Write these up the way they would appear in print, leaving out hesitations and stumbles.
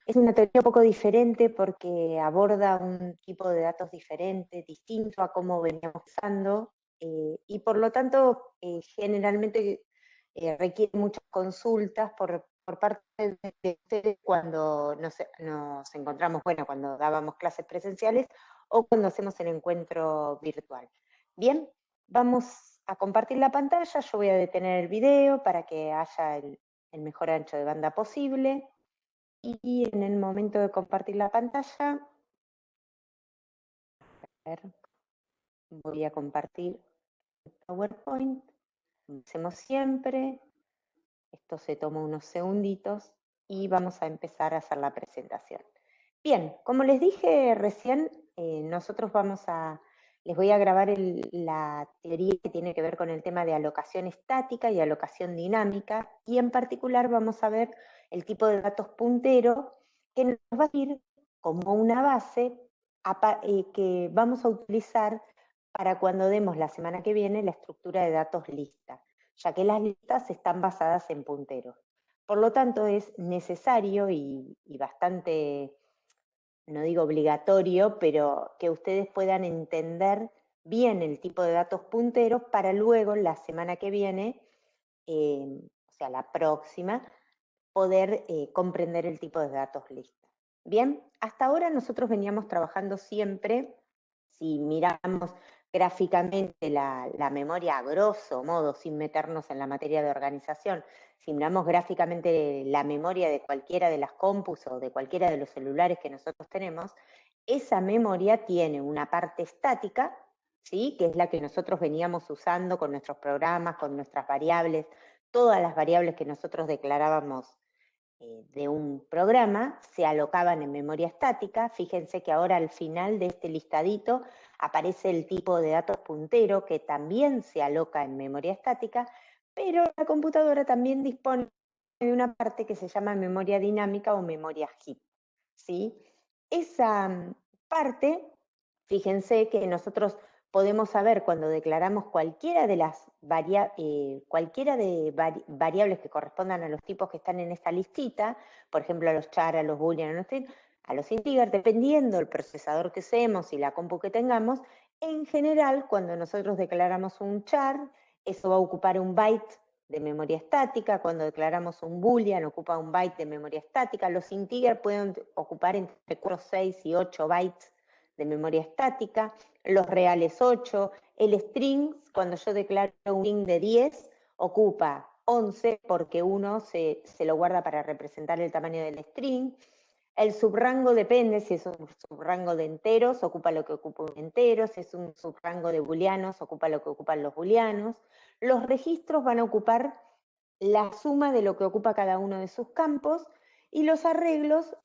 Es una teoría un poco diferente porque aborda un tipo de datos diferente, distinto a cómo veníamos usando, y por lo tanto generalmente requiere muchas consultas por parte de ustedes cuando nos encontramos, bueno, cuando dábamos clases presenciales o cuando hacemos el encuentro virtual. Bien, vamos a compartir la pantalla, yo voy a detener el video para que haya el mejor ancho de banda posible. Y en el momento de compartir la pantalla, a ver, voy a compartir el PowerPoint, como hacemos siempre. Esto se toma unos segunditos y vamos a empezar a hacer la presentación. Bien, como les dije recién, les voy a grabar la teoría que tiene que ver con el tema de alocación estática y alocación dinámica, y en particular vamos a ver el tipo de datos puntero que nos va a ir como una base que vamos a utilizar para cuando demos la semana que viene la estructura de datos lista, ya que las listas están basadas en punteros. Por lo tanto, es necesario y bastante, no digo obligatorio, pero que ustedes puedan entender bien el tipo de datos punteros para luego, la semana que viene, o sea, la próxima, poder comprender el tipo de datos lista. Bien, hasta ahora nosotros veníamos trabajando siempre, si miramos gráficamente la memoria a grosso modo, sin meternos en la materia de organización, si miramos gráficamente la memoria de cualquiera de las compus o de cualquiera de los celulares que nosotros tenemos, esa memoria tiene una parte estática, ¿sí?, que es la que nosotros veníamos usando con nuestros programas, con nuestras variables, todas las variables que nosotros declarábamos de un programa se alocaban en memoria estática. Fíjense que ahora al final de este listadito aparece el tipo de datos puntero que también se aloca en memoria estática, pero la computadora también dispone de una parte que se llama memoria dinámica o memoria heap, ¿sí? Esa parte, fíjense que nosotros podemos saber cuando declaramos cualquiera de las variables que correspondan a los tipos que están en esta listita, por ejemplo a los char, a los boolean, a los integer, dependiendo del procesador que usemos y la compu que tengamos. En general, cuando nosotros declaramos un char, eso va a ocupar un byte de memoria estática. Cuando declaramos un boolean, ocupa un byte de memoria estática. Los integer pueden ocupar entre 4, 6 y 8 bytes de memoria estática. Los reales 8, el string, cuando yo declaro un string de 10, ocupa 11 porque uno se lo guarda para representar el tamaño del string. El subrango depende, si es un subrango de enteros, ocupa lo que ocupa un entero, si es un subrango de booleanos, ocupa lo que ocupan los booleanos. Los registros van a ocupar la suma de lo que ocupa cada uno de sus campos, y los arreglos,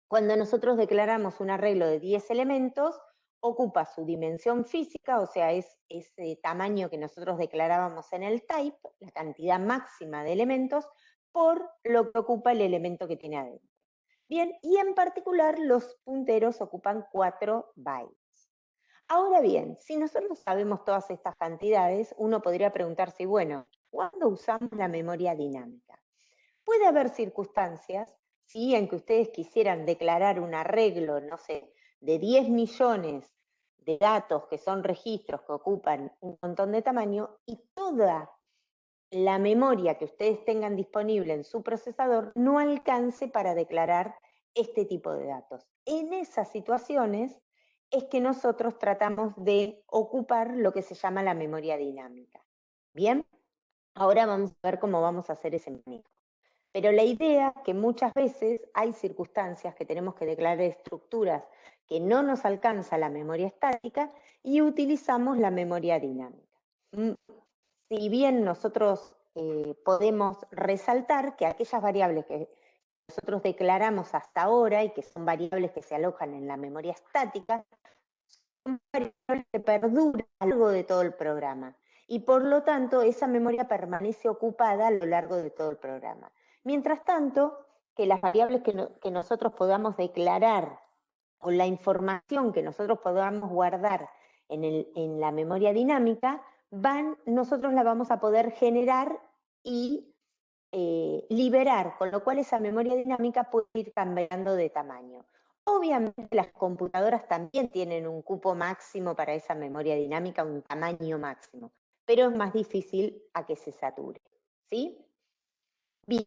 cuando nosotros declaramos un arreglo de 10 elementos, ocupa su dimensión física, o sea, es ese tamaño que nosotros declarábamos en el type, la cantidad máxima de elementos, por lo que ocupa el elemento que tiene adentro. Bien, y en particular los punteros ocupan 4 bytes. Ahora bien, si nosotros sabemos todas estas cantidades, uno podría preguntarse, bueno, ¿cuándo usamos la memoria dinámica? Puede haber circunstancias, ¿sí?, en que ustedes quisieran declarar un arreglo, no sé, de 10 millones de datos que son registros que ocupan un montón de tamaño, y toda la memoria que ustedes tengan disponible en su procesador no alcance para declarar este tipo de datos. En esas situaciones es que nosotros tratamos de ocupar lo que se llama la memoria dinámica. Bien, ahora vamos a ver cómo vamos a hacer ese manejo. Pero la idea que muchas veces hay circunstancias que tenemos que declarar estructuras que no nos alcanza la memoria estática y utilizamos la memoria dinámica. Si bien nosotros podemos resaltar que aquellas variables que nosotros declaramos hasta ahora y que son variables que se alojan en la memoria estática, son variables que perduran a lo largo de todo el programa. Y por lo tanto, esa memoria permanece ocupada a lo largo de todo el programa. Mientras tanto, que las variables que nosotros podamos declarar o la información que nosotros podamos guardar en la memoria dinámica, nosotros la vamos a poder generar y liberar, con lo cual esa memoria dinámica puede ir cambiando de tamaño. Obviamente las computadoras también tienen un cupo máximo para esa memoria dinámica, un tamaño máximo, pero es más difícil a que se sature, ¿sí? Bien,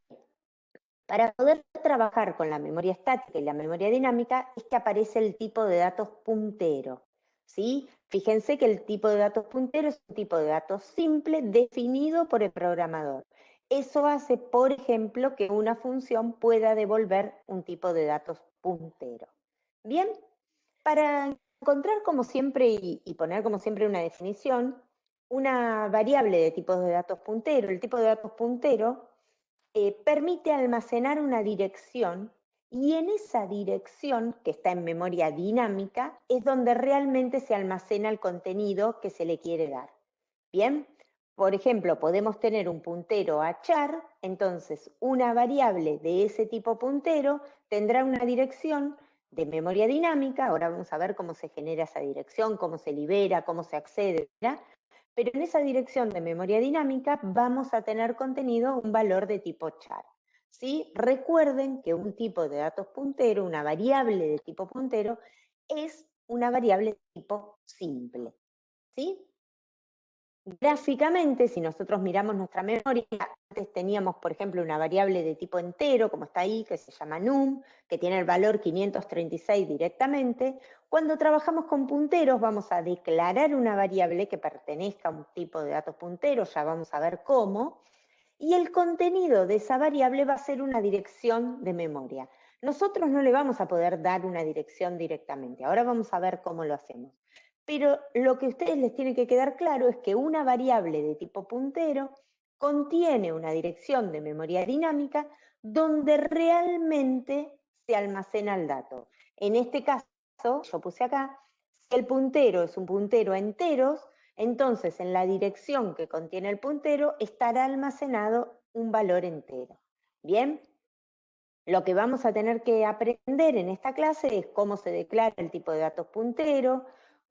para poder trabajar con la memoria estática y la memoria dinámica es que aparece el tipo de datos puntero, ¿sí? Fíjense que el tipo de datos puntero es un tipo de datos simple definido por el programador. Eso hace, por ejemplo, que una función pueda devolver un tipo de datos puntero. Bien, para encontrar como siempre y poner como siempre una definición, una variable de tipos de datos puntero, el tipo de datos puntero permite almacenar una dirección y en esa dirección, que está en memoria dinámica, es donde realmente se almacena el contenido que se le quiere dar. Bien, por ejemplo, podemos tener un puntero a char, entonces una variable de ese tipo puntero tendrá una dirección de memoria dinámica, ahora vamos a ver cómo se genera esa dirección, cómo se libera, cómo se accede, ¿verdad? Pero en esa dirección de memoria dinámica vamos a tener contenido un valor de tipo char. ¿Sí? Recuerden que un tipo de datos puntero, una variable de tipo puntero, es una variable de tipo simple. ¿Sí? Gráficamente, si nosotros miramos nuestra memoria, antes teníamos, por ejemplo, una variable de tipo entero, como está ahí, que se llama num, que tiene el valor 536 directamente. Cuando trabajamos con punteros, vamos a declarar una variable que pertenezca a un tipo de datos punteros, ya vamos a ver cómo, y el contenido de esa variable va a ser una dirección de memoria. Nosotros no le vamos a poder dar una dirección directamente. Ahora vamos a ver cómo lo hacemos. Pero lo que a ustedes les tiene que quedar claro es que una variable de tipo puntero contiene una dirección de memoria dinámica donde realmente se almacena el dato. En este caso, yo puse acá, si el puntero es un puntero a enteros, entonces en la dirección que contiene el puntero estará almacenado un valor entero. ¿Bien? Lo que vamos a tener que aprender en esta clase es cómo se declara el tipo de datos puntero,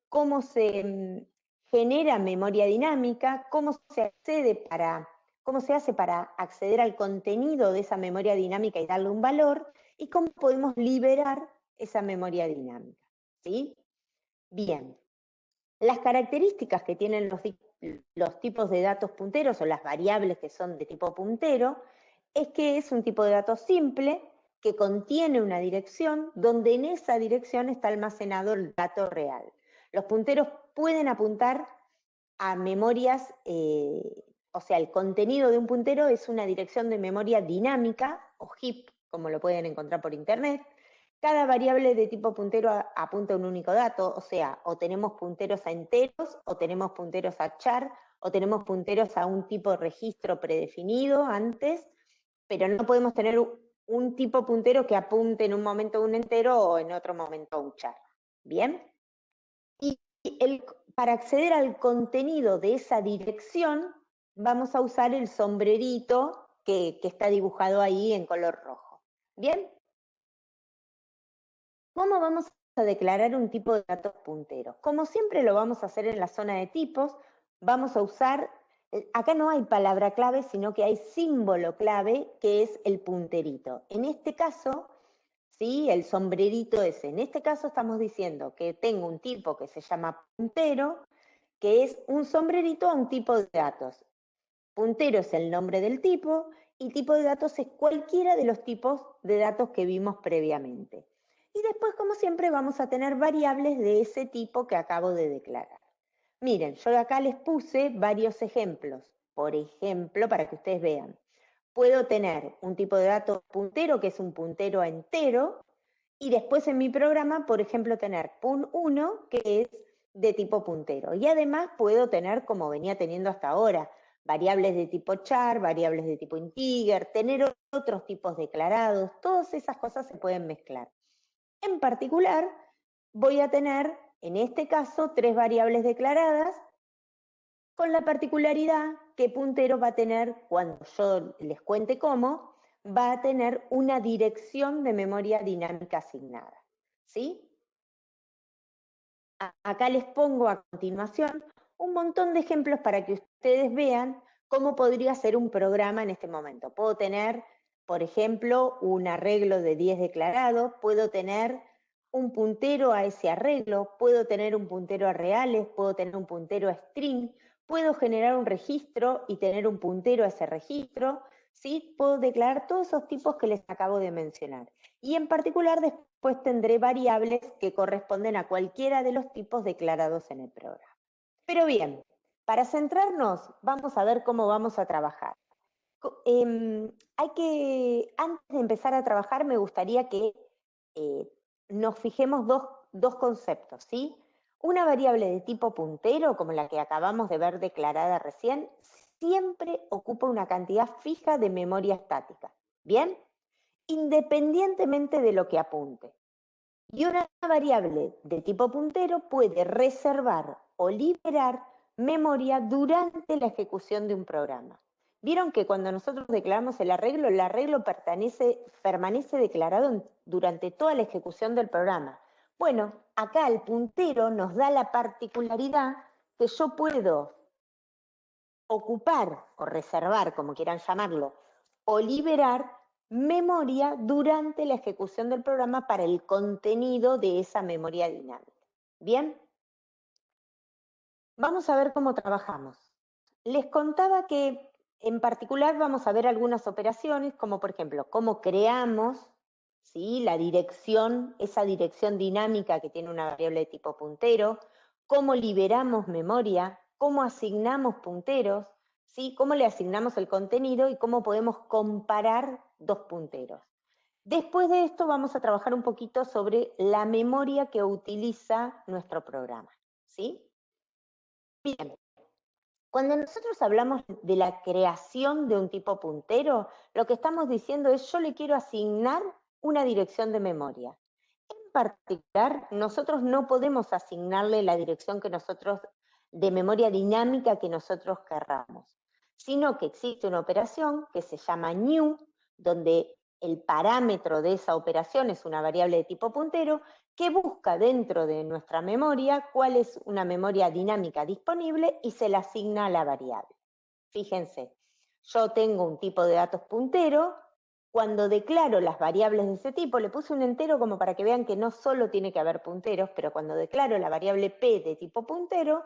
cómo se genera memoria dinámica, cómo se hace para acceder al contenido de esa memoria dinámica y darle un valor, y cómo podemos liberar esa memoria dinámica. ¿Sí? Bien. Las características que tienen los tipos de datos punteros o las variables que son de tipo puntero es que es un tipo de datos simple que contiene una dirección donde en esa dirección está almacenado el dato real. Los punteros pueden apuntar a memorias, o sea, el contenido de un puntero es una dirección de memoria dinámica o heap, como lo pueden encontrar por internet. Cada variable de tipo puntero apunta a un único dato, o sea, o tenemos punteros a enteros, o tenemos punteros a char, o tenemos punteros a un tipo de registro predefinido antes, pero no podemos tener un tipo puntero que apunte en un momento a un entero o en otro momento a un char. ¿Bien? Y para acceder al contenido de esa dirección, vamos a usar el sombrerito que está dibujado ahí en color rojo. ¿Bien? ¿Cómo vamos a declarar un tipo de datos punteros? Como siempre lo vamos a hacer en la zona de tipos, vamos a usar, acá no hay palabra clave, sino que hay símbolo clave, que es el punterito. En este caso, ¿sí? El sombrerito ese. En este caso estamos diciendo que tengo un tipo que se llama puntero, que es un sombrerito a un tipo de datos. Puntero es el nombre del tipo y tipo de datos es cualquiera de los tipos de datos que vimos previamente. Y después, como siempre, vamos a tener variables de ese tipo que acabo de declarar. Miren, yo acá les puse varios ejemplos. Por ejemplo, para que ustedes vean, puedo tener un tipo de dato puntero, que es un puntero a entero, y después en mi programa, por ejemplo, tener punt1, que es de tipo puntero. Y además puedo tener, como venía teniendo hasta ahora, variables de tipo char, variables de tipo integer, tener otros tipos declarados, todas esas cosas se pueden mezclar. En particular, voy a tener, en este caso, 3 variables declaradas, con la particularidad que puntero va a tener, cuando yo les cuente cómo, va a tener una dirección de memoria dinámica asignada. ¿Sí? Acá les pongo a continuación un montón de ejemplos para que ustedes vean ¿Cómo podría ser un programa en este momento? Puedo tener, por ejemplo, un arreglo de 10 declarados, puedo tener un puntero a ese arreglo, puedo tener un puntero a reales, puedo tener un puntero a string, puedo generar un registro y tener un puntero a ese registro, ¿sí? Puedo declarar todos esos tipos que les acabo de mencionar. Y en particular después tendré variables que corresponden a cualquiera de los tipos declarados en el programa. Pero bien, para centrarnos, vamos a ver cómo vamos a trabajar. Antes de empezar a trabajar, me gustaría que eh, nos fijemos dos conceptos, ¿sí? Una variable de tipo puntero, como la que acabamos de ver declarada recién, siempre ocupa una cantidad fija de memoria estática, ¿bien? Independientemente de lo que apunte. Y una variable de tipo puntero puede reservar o liberar memoria durante la ejecución de un programa. Vieron que cuando nosotros declaramos el arreglo permanece declarado durante toda la ejecución del programa. Bueno, acá el puntero nos da la particularidad que yo puedo ocupar o reservar, como quieran llamarlo, o liberar memoria durante la ejecución del programa para el contenido de esa memoria dinámica. ¿Bien? Vamos a ver cómo trabajamos. Les contaba que en particular vamos a ver algunas operaciones, como por ejemplo, cómo creamos, ¿sí?, la dirección, esa dirección dinámica que tiene una variable de tipo puntero, cómo liberamos memoria, cómo asignamos punteros, ¿sí?, cómo le asignamos el contenido y cómo podemos comparar dos punteros. Después de esto vamos a trabajar un poquito sobre la memoria que utiliza nuestro programa, ¿sí? Bien, cuando nosotros hablamos de la creación de un tipo puntero, lo que estamos diciendo es yo le quiero asignar una dirección de memoria. En particular, nosotros no podemos asignarle la dirección que nosotros, de memoria dinámica que nosotros querramos, sino que existe una operación que se llama new, donde el parámetro de esa operación es una variable de tipo puntero que busca dentro de nuestra memoria cuál es una memoria dinámica disponible y se la asigna a la variable. Fíjense, yo tengo un tipo de datos puntero, cuando declaro las variables de ese tipo, le puse un entero como para que vean que no solo tiene que haber punteros, pero cuando declaro la variable p de tipo puntero,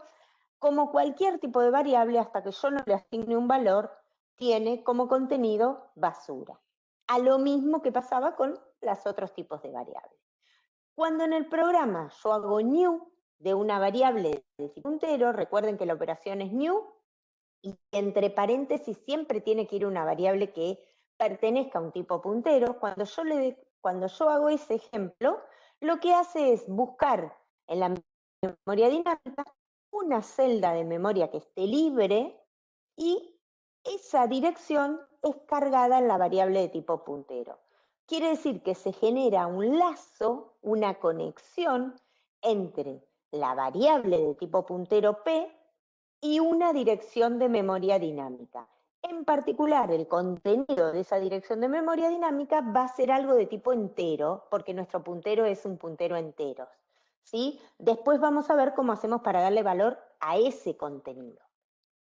como cualquier tipo de variable, hasta que yo no le asigne un valor, tiene como contenido basura. A lo mismo que pasaba con los otros tipos de variables. Cuando en el programa yo hago new de una variable de tipo puntero, recuerden que la operación es new, y entre paréntesis siempre tiene que ir una variable que pertenezca a un tipo puntero. Cuando yo hago ese ejemplo, lo que hace es buscar en la memoria dinámica una celda de memoria que esté libre y esa dirección es cargada en la variable de tipo puntero. Quiere decir que se genera un lazo, una conexión entre la variable de tipo puntero P y una dirección de memoria dinámica. En particular, el contenido de esa dirección de memoria dinámica va a ser algo de tipo entero, porque nuestro puntero es un puntero entero, ¿sí? Después vamos a ver cómo hacemos para darle valor a ese contenido.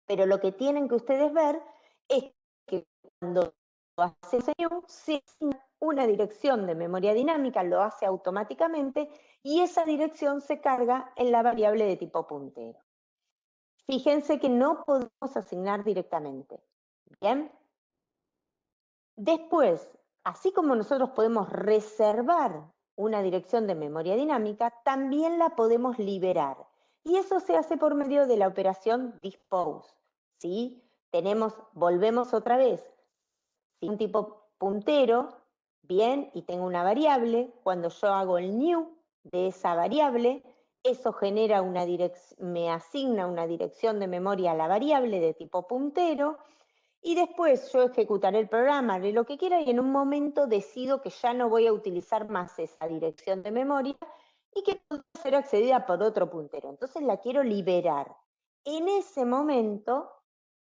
Pero lo que tienen que ustedes ver es que cuando hacemos new, se asigna una dirección de memoria dinámica, lo hace automáticamente, y esa dirección se carga en la variable de tipo puntero. Fíjense que no podemos asignar directamente. ¿Bien? Después, así como nosotros podemos reservar una dirección de memoria dinámica, también la podemos liberar. Y eso se hace por medio de la operación dispose. ¿Sí? Volvemos otra vez. Si un tipo puntero, bien, y tengo una variable, cuando yo hago el new de esa variable, eso genera me asigna una dirección de memoria a la variable de tipo puntero, y después yo ejecutaré el programa, haré lo que quiera, y en un momento decido que ya no voy a utilizar más esa dirección de memoria y que puede ser accedida por otro puntero. Entonces la quiero liberar. En ese momento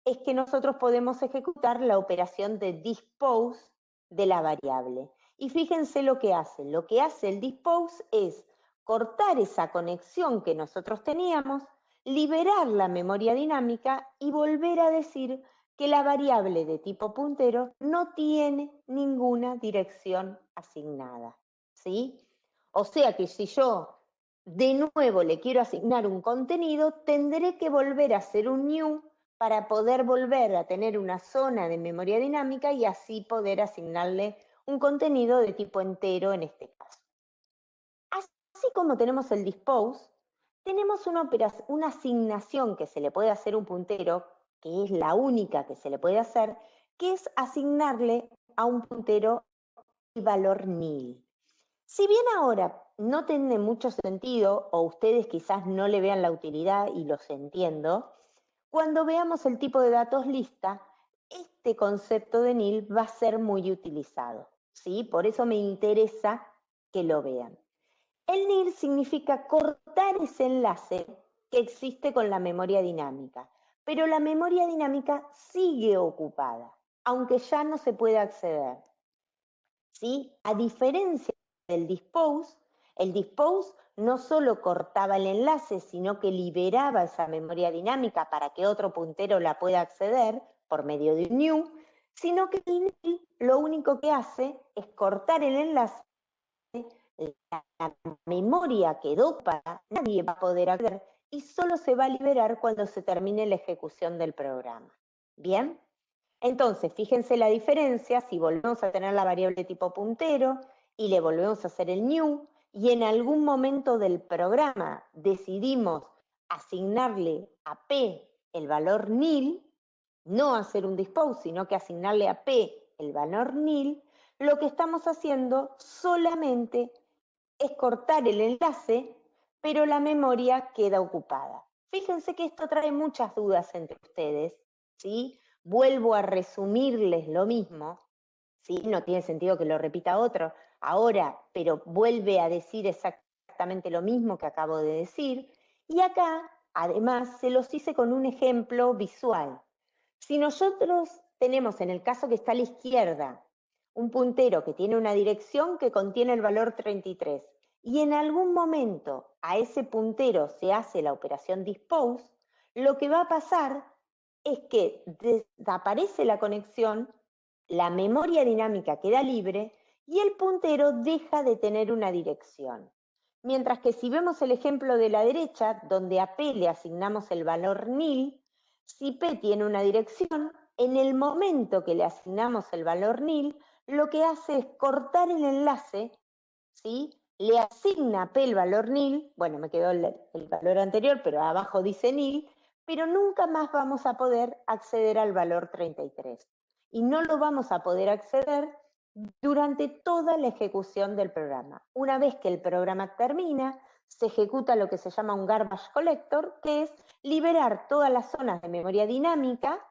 es que nosotros podemos ejecutar la operación de dispose de la variable. Y fíjense lo que hace. Lo que hace el dispose es cortar esa conexión que nosotros teníamos, liberar la memoria dinámica y volver a decir que la variable de tipo puntero no tiene ninguna dirección asignada, ¿sí? O sea que si yo de nuevo le quiero asignar un contenido, tendré que volver a hacer un new para poder volver a tener una zona de memoria dinámica y así poder asignarle un contenido de tipo entero en este caso. Así como tenemos el dispose, tenemos una asignación que se le puede hacer a un puntero, que es la única que se le puede hacer, que es asignarle a un puntero el valor nil. Si bien ahora no tiene mucho sentido, o ustedes quizás no le vean la utilidad, y los entiendo, cuando veamos el tipo de datos lista, este concepto de nil va a ser muy utilizado, ¿sí? Por eso me interesa que lo vean. El nil significa cortar ese enlace que existe con la memoria dinámica, pero la memoria dinámica sigue ocupada, aunque ya no se puede acceder, ¿sí? A diferencia del dispose, el dispose no solo cortaba el enlace, sino que liberaba esa memoria dinámica para que otro puntero la pueda acceder por medio de un new, sino que el nil lo único que hace es cortar el enlace, la memoria quedó para nadie va a poder acceder y solo se va a liberar cuando se termine la ejecución del programa. ¿Bien? Entonces, fíjense la diferencia si volvemos a tener la variable tipo puntero y le volvemos a hacer el new y en algún momento del programa decidimos asignarle a P el valor nil, no hacer un dispose, sino que asignarle a P el valor nil, lo que estamos haciendo solamente es cortar el enlace, pero la memoria queda ocupada. Fíjense que esto trae muchas dudas entre ustedes, ¿sí? Vuelvo a resumirles lo mismo, ¿sí? No tiene sentido que lo repita otro ahora, pero vuelve a decir exactamente lo mismo que acabo de decir. Y acá, además, se los hice con un ejemplo visual. Si nosotros tenemos, en el caso que está a la izquierda, un puntero que tiene una dirección que contiene el valor 33, y en algún momento a ese puntero se hace la operación dispose, lo que va a pasar es que desaparece la conexión, la memoria dinámica queda libre y el puntero deja de tener una dirección. Mientras que si vemos el ejemplo de la derecha, donde a P le asignamos el valor nil, si P tiene una dirección, en el momento que le asignamos el valor nil, lo que hace es cortar el enlace, ¿sí? Le asigna a P el valor nil, bueno, me quedó el valor anterior, pero abajo dice nil, pero nunca más vamos a poder acceder al valor 33. Y no lo vamos a poder acceder durante toda la ejecución del programa. Una vez que el programa termina, se ejecuta lo que se llama un garbage collector, que es liberar todas las zonas de memoria dinámica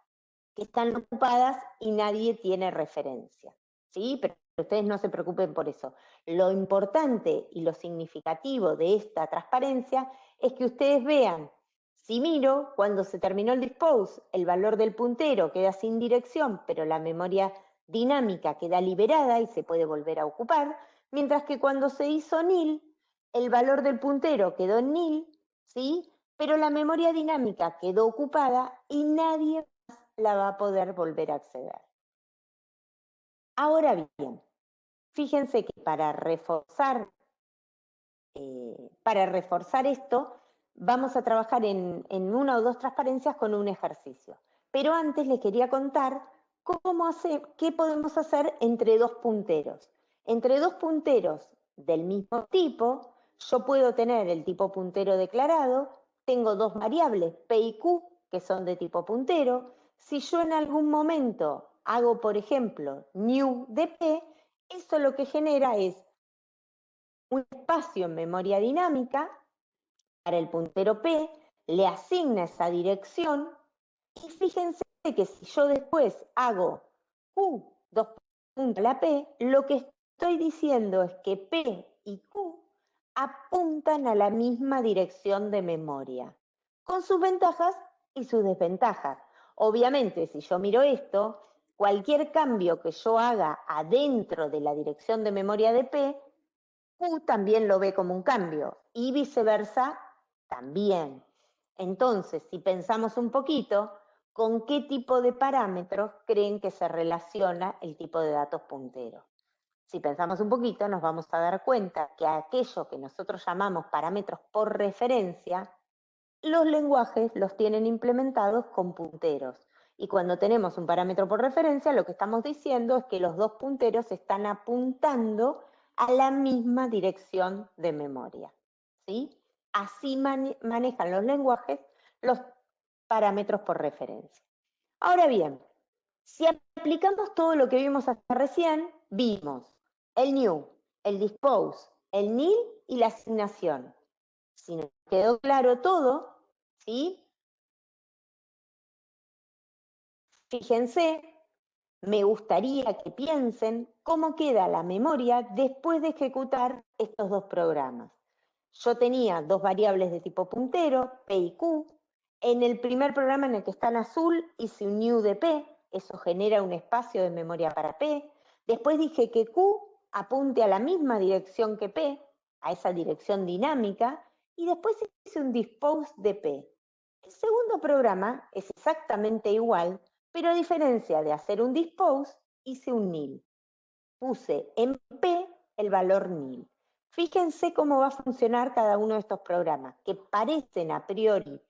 que están ocupadas y nadie tiene referencia, ¿sí? Pero ustedes no se preocupen por eso. Lo importante y lo significativo de esta transparencia es que ustedes vean, si miro, cuando se terminó el dispose, el valor del puntero queda sin dirección, pero la memoria dinámica queda liberada y se puede volver a ocupar, mientras que cuando se hizo nil, el valor del puntero quedó en nil, ¿sí? Pero la memoria dinámica quedó ocupada y nadie la va a poder volver a acceder. Ahora bien, fíjense que para reforzar esto, vamos a trabajar en una o dos transparencias con un ejercicio. Pero antes les quería contar qué podemos hacer entre dos punteros. Entre dos punteros del mismo tipo, yo puedo tener el tipo puntero declarado, tengo dos variables, P y Q, que son de tipo puntero. Si yo en algún momento hago, por ejemplo, new de P, eso lo que genera es un espacio en memoria dinámica para el puntero P, le asigna esa dirección y fíjense que si yo después hago Q, dos puntos a la P, lo que estoy diciendo es que P y Q apuntan a la misma dirección de memoria, con sus ventajas y sus desventajas. Obviamente, si yo miro esto, cualquier cambio que yo haga adentro de la dirección de memoria de P, Q también lo ve como un cambio y viceversa también. Entonces, si pensamos un poquito, con qué tipo de parámetros creen que se relaciona el tipo de datos puntero. Si pensamos un poquito, nos vamos a dar cuenta que aquello que nosotros llamamos parámetros por referencia, los lenguajes los tienen implementados con punteros. Y cuando tenemos un parámetro por referencia, lo que estamos diciendo es que los dos punteros están apuntando a la misma dirección de memoria. ¿Sí? Así manejan los lenguajes los parámetros por referencia. Ahora bien, si aplicamos todo lo que vimos hasta recién, vimos el new, el dispose, el nil y la asignación. Si nos quedó claro todo, ¿sí? Fíjense, me gustaría que piensen cómo queda la memoria después de ejecutar estos dos programas. Yo tenía dos variables de tipo puntero, P y Q. En el primer programa en el que está en azul hice un new de P, eso genera un espacio de memoria para P. Después dije que Q apunte a la misma dirección que P, a esa dirección dinámica, y después hice un dispose de P. El segundo programa es exactamente igual, pero a diferencia de hacer un dispose, hice un nil. Puse en P el valor nil. Fíjense cómo va a funcionar cada uno de estos programas, que parecen a priori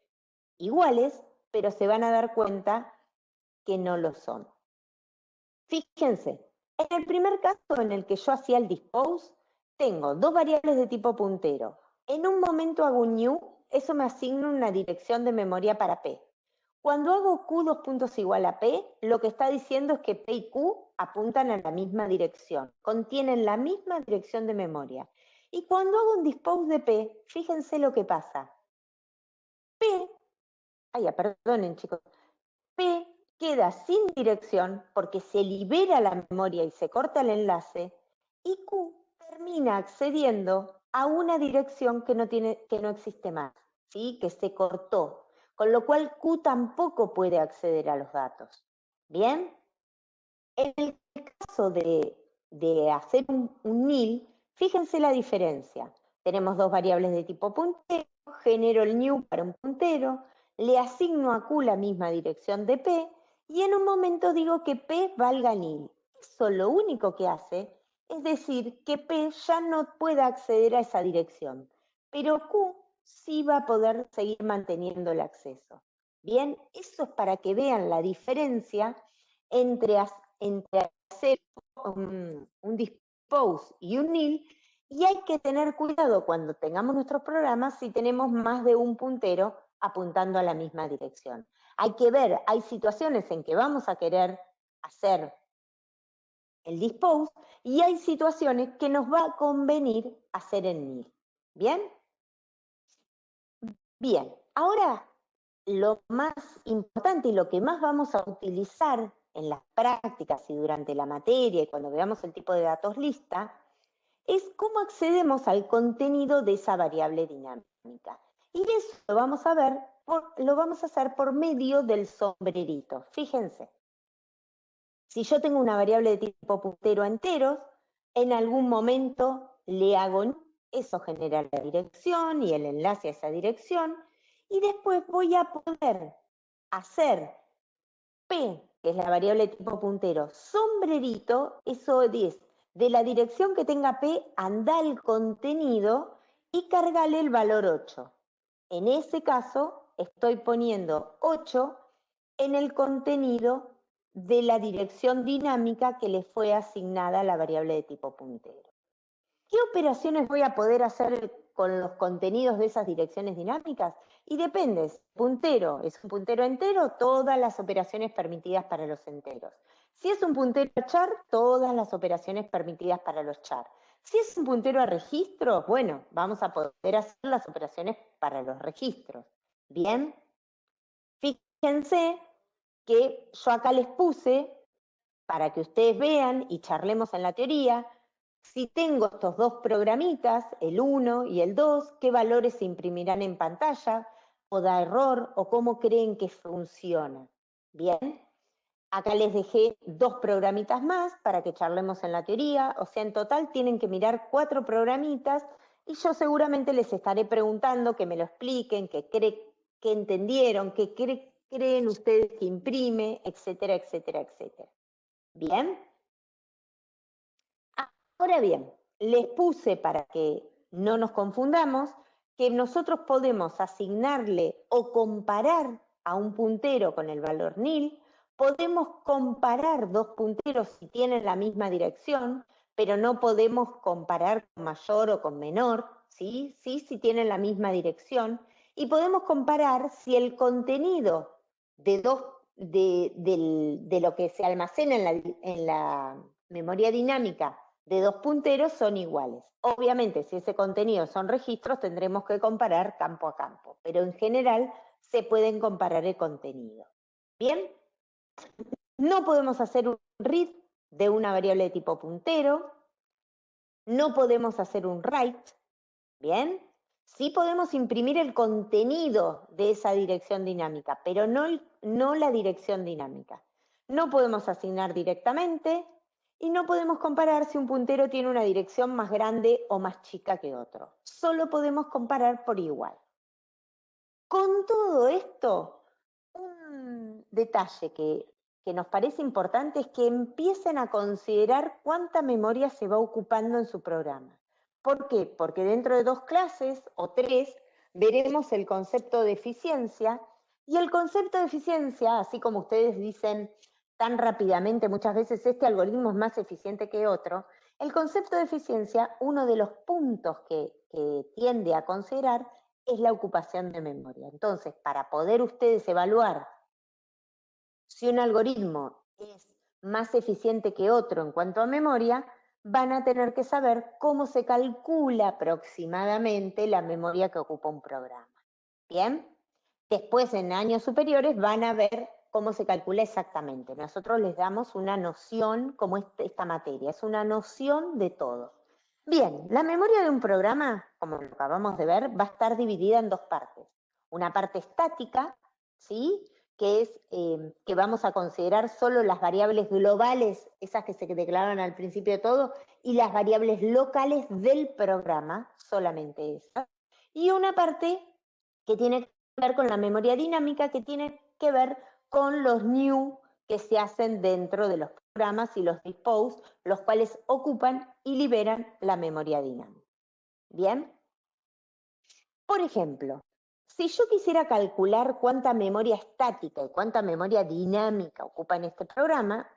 iguales, pero se van a dar cuenta que no lo son. Fíjense, en el primer caso en el que yo hacía el dispose, tengo dos variables de tipo puntero. En un momento hago un new, eso me asigna una dirección de memoria para P. Cuando hago Q dos puntos igual a P, lo que está diciendo es que P y Q apuntan a la misma dirección, contienen la misma dirección de memoria. Y cuando hago un dispose de P, fíjense lo que pasa. P, perdonen chicos, P queda sin dirección porque se libera la memoria y se corta el enlace, y Q termina accediendo a una dirección que no existe más, ¿sí? Que se cortó, con lo cual Q tampoco puede acceder a los datos. ¿Bien? En el caso de hacer un nil, fíjense la diferencia. Tenemos dos variables de tipo puntero, genero el new para un puntero, le asigno a Q la misma dirección de P y en un momento digo que P valga nil. Eso lo único que hace es decir que P ya no pueda acceder a esa dirección, pero Q sí va a poder seguir manteniendo el acceso. Bien, eso es para que vean la diferencia entre hacer un dispose y un nil, y hay que tener cuidado cuando tengamos nuestros programas si tenemos más de un puntero apuntando a la misma dirección. Hay que ver, hay situaciones en que vamos a querer hacer el dispose y hay situaciones que nos va a convenir hacer el nil. ¿Bien? Bien, ahora lo más importante y lo que más vamos a utilizar en las prácticas y durante la materia y cuando veamos el tipo de datos lista es cómo accedemos al contenido de esa variable dinámica. Y eso lo vamos a ver, lo vamos a hacer por medio del sombrerito. Fíjense, si yo tengo una variable de tipo puntero a enteros, en algún momento le hago, eso genera la dirección y el enlace a esa dirección, y después voy a poder hacer P, que es la variable de tipo puntero, sombrerito, eso es, de la dirección que tenga P, anda el contenido y cargale el valor 8. En ese caso, estoy poniendo 8 en el contenido de la dirección dinámica que le fue asignada a la variable de tipo puntero. ¿Qué operaciones voy a poder hacer con los contenidos de esas direcciones dinámicas? Y depende, si puntero es un puntero entero, todas las operaciones permitidas para los enteros. Si es un puntero a char, todas las operaciones permitidas para los char. Si es un puntero a registros, bueno, vamos a poder hacer las operaciones para los registros. Bien, fíjense que yo acá les puse, para que ustedes vean y charlemos en la teoría, si tengo estos dos programitas, el 1 y el 2, qué valores se imprimirán en pantalla, o da error, o cómo creen que funciona. Bien, acá les dejé dos programitas más para que charlemos en la teoría, o sea, en total tienen que mirar 4 programitas y yo seguramente les estaré preguntando que me lo expliquen, que entendieron, que creen ustedes que imprime, etcétera, etcétera, etcétera. ¿Bien? Ahora bien, les puse para que no nos confundamos que nosotros podemos asignarle o comparar a un puntero con el valor nil, podemos comparar dos punteros si tienen la misma dirección, pero no podemos comparar con mayor o con menor, ¿sí? Sí, si tienen la misma dirección, y podemos comparar si el contenido de lo que se almacena en la memoria dinámica de dos punteros son iguales. Obviamente, si ese contenido son registros, tendremos que comparar campo a campo, pero en general se pueden comparar el contenido. ¿Bien? No podemos hacer un read de una variable de tipo puntero, no podemos hacer un write, ¿bien? Sí podemos imprimir el contenido de esa dirección dinámica, pero no la dirección dinámica. No podemos asignar directamente y no podemos comparar si un puntero tiene una dirección más grande o más chica que otro. Solo podemos comparar por igual. Con todo esto, un detalle que nos parece importante es que empiecen a considerar cuánta memoria se va ocupando en su programa. ¿Por qué? Porque dentro de 2 clases o 3 veremos el concepto de eficiencia, y el concepto de eficiencia, así como ustedes dicen tan rápidamente muchas veces este algoritmo es más eficiente que otro, el concepto de eficiencia, uno de los puntos que tiende a considerar es la ocupación de memoria. Entonces, para poder ustedes evaluar si un algoritmo es más eficiente que otro en cuanto a memoria, van a tener que saber cómo se calcula aproximadamente la memoria que ocupa un programa. ¿Bien? Después, en años superiores, van a ver cómo se calcula exactamente. Nosotros les damos una noción como esta materia, es una noción de todo. Bien, la memoria de un programa, como lo acabamos de ver, va a estar dividida en 2 partes. Una parte estática, ¿sí? Que es que vamos a considerar solo las variables globales, esas que se declaran al principio de todo, y las variables locales del programa, solamente esas. Y una parte que tiene que ver con la memoria dinámica, que tiene que ver con los new que se hacen dentro de los programas y los dispose, los cuales ocupan y liberan la memoria dinámica. ¿Bien? Por ejemplo, si yo quisiera calcular cuánta memoria estática y cuánta memoria dinámica ocupa en este programa,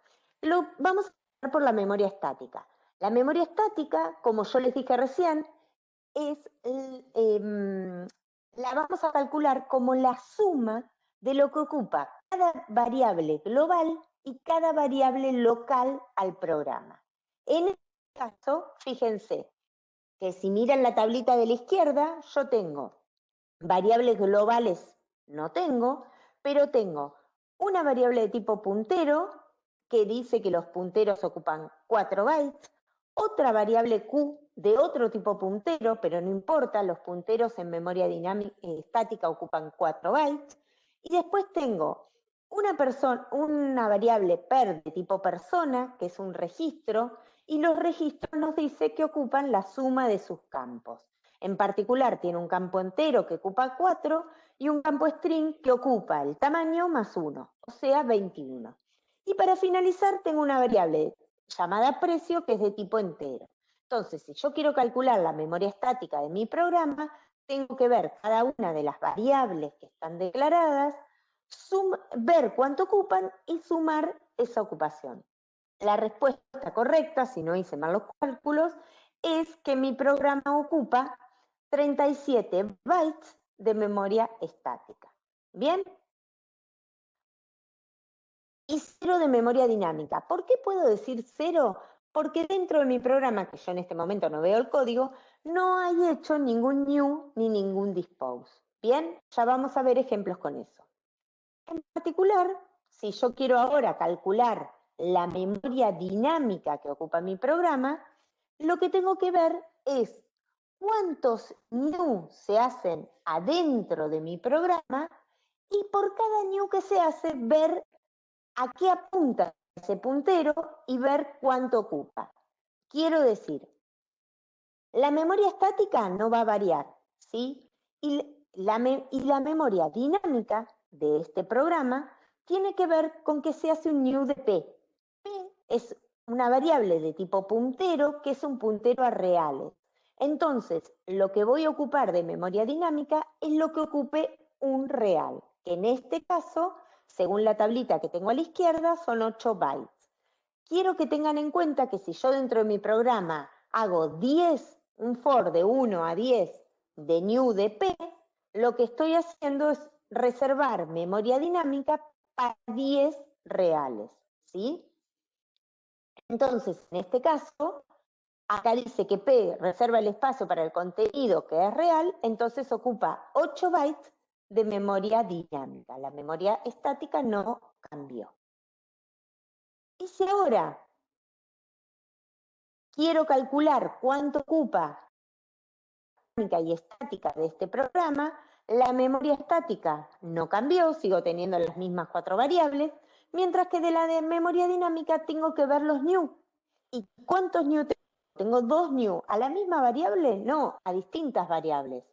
lo vamos a hacer por la memoria estática. La memoria estática, como yo les dije recién, es la vamos a calcular como la suma de lo que ocupa cada variable global y cada variable local al programa. En este caso, fíjense que si miran la tablita de la izquierda, yo tengo variables globales, no tengo, pero tengo una variable de tipo puntero que dice que los punteros ocupan 4 bytes, otra variable Q de otro tipo puntero, pero no importa, los punteros en memoria dinámica estática ocupan 4 bytes, y después tengo una variable per de tipo persona, que es un registro, y los registros nos dice que ocupan la suma de sus campos. En particular, tiene un campo entero que ocupa 4 y un campo string que ocupa el tamaño más 1, o sea, 21. Y para finalizar, tengo una variable llamada precio que es de tipo entero. Entonces, si yo quiero calcular la memoria estática de mi programa, tengo que ver cada una de las variables que están declaradas, ver cuánto ocupan y sumar esa ocupación. La respuesta correcta, si no hice mal los cálculos, es que mi programa ocupa 37 bytes de memoria estática. ¿Bien? Y 0 de memoria dinámica. ¿Por qué puedo decir 0? Porque dentro de mi programa, que yo en este momento no veo el código, no hay hecho ningún new ni ningún dispose. Bien, ya vamos a ver ejemplos con eso. En particular, si yo quiero ahora calcular la memoria dinámica que ocupa mi programa, lo que tengo que ver es cuántos new se hacen adentro de mi programa y por cada new que se hace ver a qué apunta ese puntero y ver cuánto ocupa. Quiero decir, la memoria estática no va a variar, ¿sí? Y la memoria dinámica de este programa tiene que ver con que se hace un new de P. P es una variable de tipo puntero, que es un puntero a reales. Entonces, lo que voy a ocupar de memoria dinámica es lo que ocupe un real, que en este caso, según la tablita que tengo a la izquierda, son 8 bytes. Quiero que tengan en cuenta que si yo dentro de mi programa hago 10, un for de 1 a 10 de new de P, lo que estoy haciendo es reservar memoria dinámica para 10 reales, ¿sí? Entonces, en este caso, acá dice que P reserva el espacio para el contenido que es real, entonces ocupa 8 bytes de memoria dinámica. La memoria estática no cambió. Y si ahora quiero calcular cuánto ocupa y estática de este programa, la memoria estática no cambió, sigo teniendo las mismas 4 variables, mientras que de la de memoria dinámica tengo que ver los new. ¿Y cuántos new tengo? ¿Tengo 2 new a la misma variable? No, a distintas variables.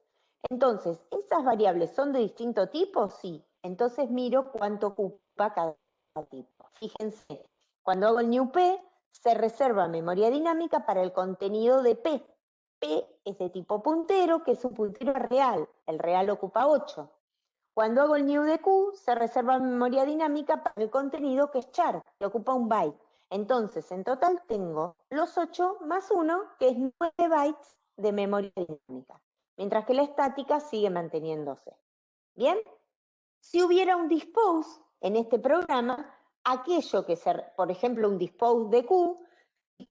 Entonces, ¿esas variables son de distinto tipo? Sí. Entonces miro cuánto ocupa cada tipo. Fíjense, cuando hago el new P, se reserva memoria dinámica para el contenido de P. P es de tipo puntero, que es un puntero real. El real ocupa 8. Cuando hago el new de Q, se reserva memoria dinámica para el contenido que es char, que ocupa un byte. Entonces, en total tengo los 8 más 1, que es 9 bytes de memoria dinámica, mientras que la estática sigue manteniéndose. ¿Bien? Si hubiera un dispose en este programa, aquello que ser, por ejemplo, un dispose de Q,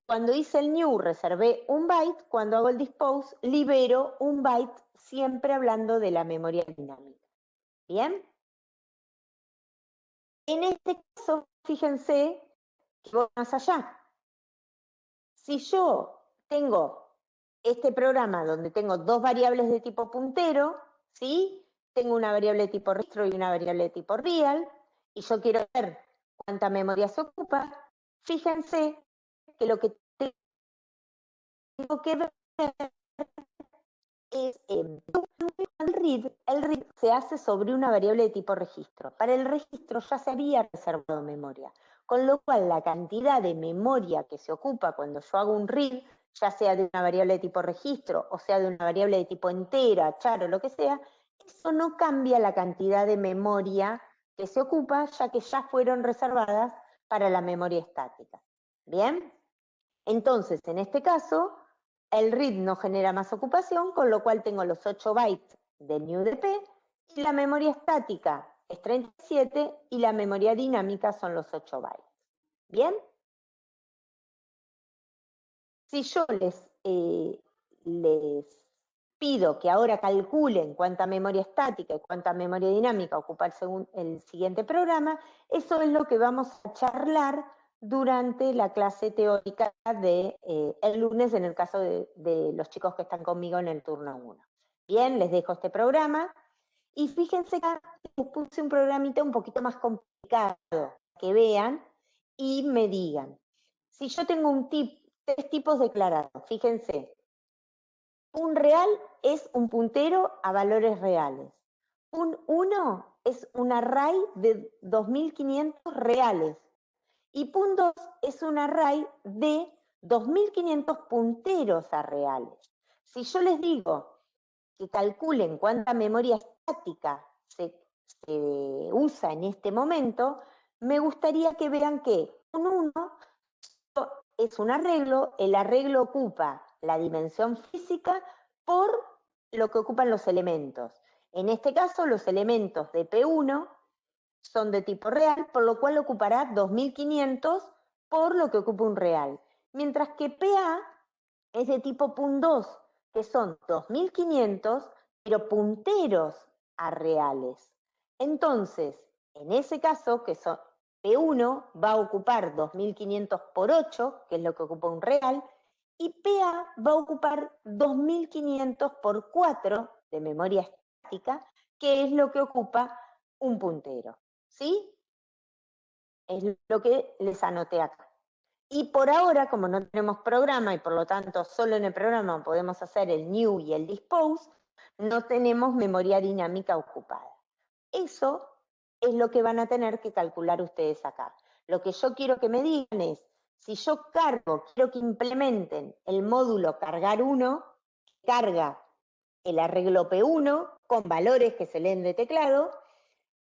cuando hice el new reservé un byte, cuando hago el dispose libero un byte, siempre hablando de la memoria dinámica. ¿Bien? En este caso, fíjense que voy más allá. Si yo tengo este programa donde tengo 2 variables de tipo puntero, ¿sí? Tengo una variable de tipo registro y una variable de tipo real, y yo quiero ver cuánta memoria se ocupa, fíjense que lo que tengo que ver es el read se hace sobre una variable de tipo registro. Para el registro ya se había reservado memoria, con lo cual la cantidad de memoria que se ocupa cuando yo hago un read, ya sea de una variable de tipo registro, o sea de una variable de tipo entera, char o lo que sea, eso no cambia la cantidad de memoria que se ocupa, ya que ya fueron reservadas para la memoria estática. ¿Bien? Entonces, en este caso, el read no genera más ocupación, con lo cual tengo los 8 bytes del new de P, y la memoria estática es 37 y la memoria dinámica son los 8 bytes. ¿Bien? Si yo les pido que ahora calculen cuánta memoria estática y cuánta memoria dinámica ocupa el siguiente programa, eso es lo que vamos a charlar durante la clase teórica de el lunes, en el caso de los chicos que están conmigo en el turno 1. Bien, les dejo este programa y fíjense que les puse un programita un poquito más complicado, que vean y me digan. Si yo tengo 3 tipos declarados, fíjense, un real es un puntero a valores reales. Un 1 es un array de 2500 reales. Y .2 es un array de 2500 punteros a reales. Si yo les digo que calculen cuánta memoria estática se usa en este momento, me gustaría que vean que un 1 es un arreglo, el arreglo ocupa la dimensión física por lo que ocupan los elementos. En este caso, los elementos de P1 son de tipo real, por lo cual ocupará 2500 por lo que ocupa un real. Mientras que PA es de tipo .2, que son 2500, pero punteros a reales. Entonces, en ese caso, que son P1 va a ocupar 2500 por 8, que es lo que ocupa un real, y PA va a ocupar 2500 por 4 de memoria estática, que es lo que ocupa un puntero. ¿Sí? Es lo que les anoté acá. Y por ahora, como no tenemos programa y por lo tanto solo en el programa podemos hacer el new y el dispose, no tenemos memoria dinámica ocupada. Eso es lo que van a tener que calcular ustedes acá. Lo que yo quiero que me digan es, si yo quiero que implementen el módulo cargar 1, carga el arreglo P1 con valores que se leen de teclado,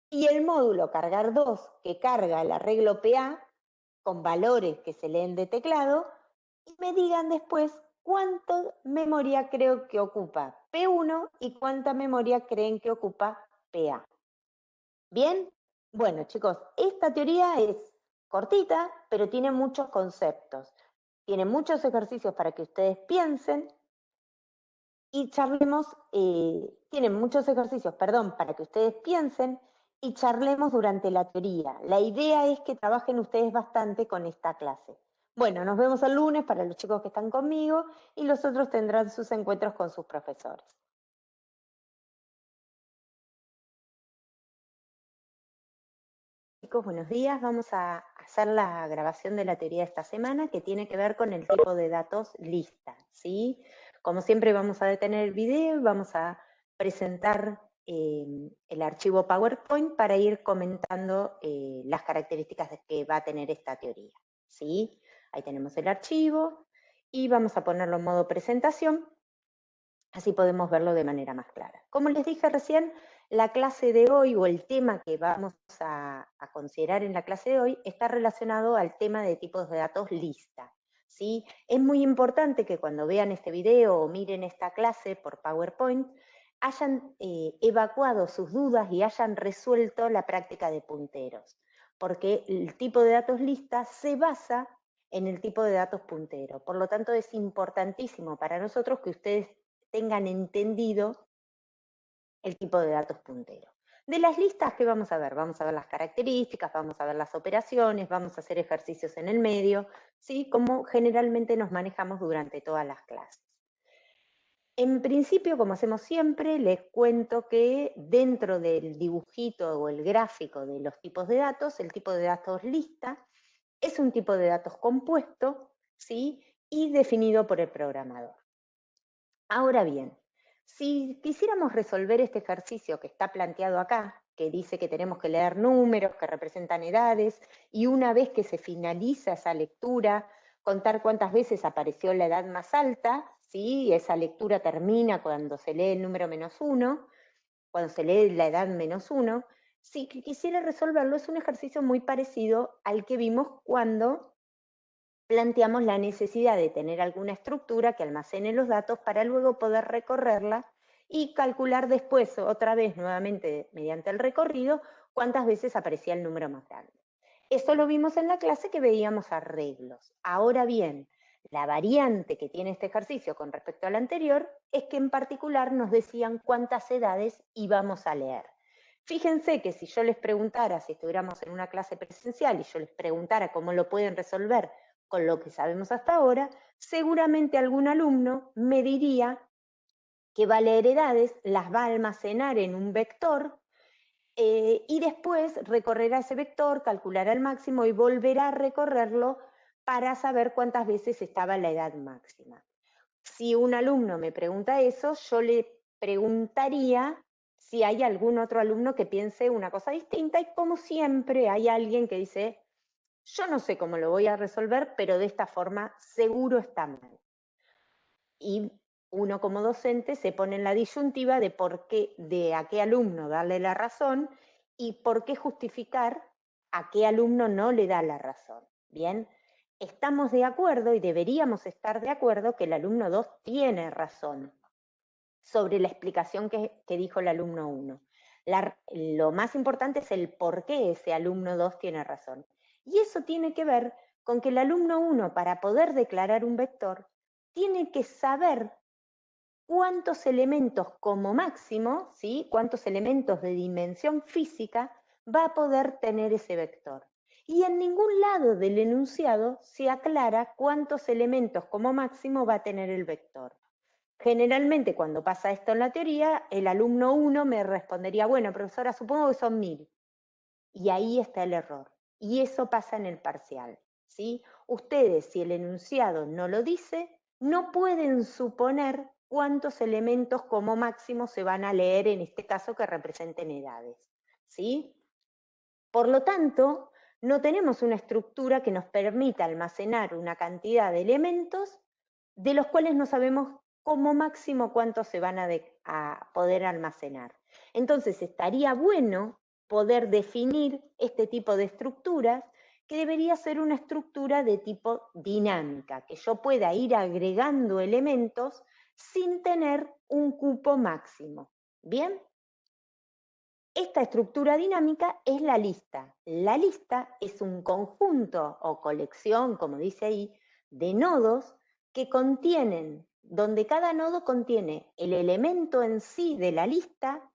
y el módulo cargar 2, que carga el arreglo PA con valores que se leen de teclado, y me digan después cuánta memoria creo que ocupa P1 y cuánta memoria creen que ocupa PA. ¿Bien? Bueno, chicos, esta teoría es cortita, pero tiene muchos conceptos. Tiene muchos ejercicios para que ustedes piensen y charlemos, tienen muchos ejercicios, perdón, para que ustedes piensen y charlemos durante la teoría. La idea es que trabajen ustedes bastante con esta clase. Bueno, nos vemos el lunes para los chicos que están conmigo y los otros tendrán sus encuentros con sus profesores. Chicos, buenos días. Vamos a hacer la grabación de la teoría de esta semana que tiene que ver con el tipo de datos lista, ¿sí? Como siempre vamos a detener el video y vamos a presentar el archivo PowerPoint para ir comentando las características que va a tener esta teoría, ¿sí? Ahí tenemos el archivo y vamos a ponerlo en modo presentación. Así podemos verlo de manera más clara. Como les dije recién, la clase de hoy o el tema que vamos a considerar en la clase de hoy está relacionado al tema de tipos de datos lista. ¿Sí? Es muy importante que cuando vean este video o miren esta clase por PowerPoint, hayan evacuado sus dudas y hayan resuelto la práctica de punteros, porque el tipo de datos lista se basa en el tipo de datos puntero. Por lo tanto, es importantísimo para nosotros que ustedes tengan entendido el tipo de datos puntero. De las listas, ¿qué vamos a ver? Vamos a ver las características, vamos a ver las operaciones, vamos a hacer ejercicios en el medio, ¿sí? Como generalmente nos manejamos durante todas las clases. En principio, como hacemos siempre, les cuento que dentro del dibujito o el gráfico de los tipos de datos, el tipo de datos lista es un tipo de datos compuesto, ¿sí? Y definido por el programador. Ahora bien, si quisiéramos resolver este ejercicio que está planteado acá, que dice que tenemos que leer números que representan edades, y una vez que se finaliza esa lectura, contar cuántas veces apareció la edad más alta, ¿sí? Esa lectura termina cuando se lee el número -1, cuando se lee la edad -1, si quisiera resolverlo, es un ejercicio muy parecido al que vimos cuando planteamos la necesidad de tener alguna estructura que almacene los datos para luego poder recorrerla y calcular después, otra vez nuevamente mediante el recorrido, cuántas veces aparecía el número más grande. Eso lo vimos en la clase que veíamos arreglos. Ahora bien, la variante que tiene este ejercicio con respecto al anterior es que en particular nos decían cuántas edades íbamos a leer. Fíjense que si yo les preguntara, si estuviéramos en una clase presencial y yo les preguntara cómo lo pueden resolver con lo que sabemos hasta ahora, seguramente algún alumno me diría que va a leer edades, las va a almacenar en un vector y después recorrerá ese vector, calculará el máximo y volverá a recorrerlo para saber cuántas veces estaba la edad máxima. Si un alumno me pregunta eso, yo le preguntaría si hay algún otro alumno que piense una cosa distinta y como siempre hay alguien que dice, yo no sé cómo lo voy a resolver, pero de esta forma seguro está mal. Y uno como docente se pone en la disyuntiva de por qué, de a qué alumno darle la razón y por qué justificar a qué alumno no le da la razón. Bien, estamos de acuerdo y deberíamos estar de acuerdo que el alumno 2 tiene razón sobre la explicación que dijo el alumno 1. Lo más importante es el por qué ese alumno 2 tiene razón. Y eso tiene que ver con que el alumno 1, para poder declarar un vector, tiene que saber cuántos elementos como máximo, ¿sí? Cuántos elementos de dimensión física va a poder tener ese vector. Y en ningún lado del enunciado se aclara cuántos elementos como máximo va a tener el vector. Generalmente cuando pasa esto en la teoría, el alumno 1 me respondería, bueno, profesora, supongo que son 1000. Y ahí está el error. Y eso pasa en el parcial, ¿sí? Ustedes, si el enunciado no lo dice, no pueden suponer cuántos elementos como máximo se van a leer, en este caso que representen edades, ¿sí? Por lo tanto, no tenemos una estructura que nos permita almacenar una cantidad de elementos de los cuales no sabemos como máximo cuántos se van a poder almacenar. Entonces, estaría bueno poder definir este tipo de estructuras, que debería ser una estructura de tipo dinámica, que yo pueda ir agregando elementos sin tener un cupo máximo. ¿Bien? Esta estructura dinámica es la lista. La lista es un conjunto o colección, como dice ahí, de nodos que contienen, donde cada nodo contiene el elemento en sí de la lista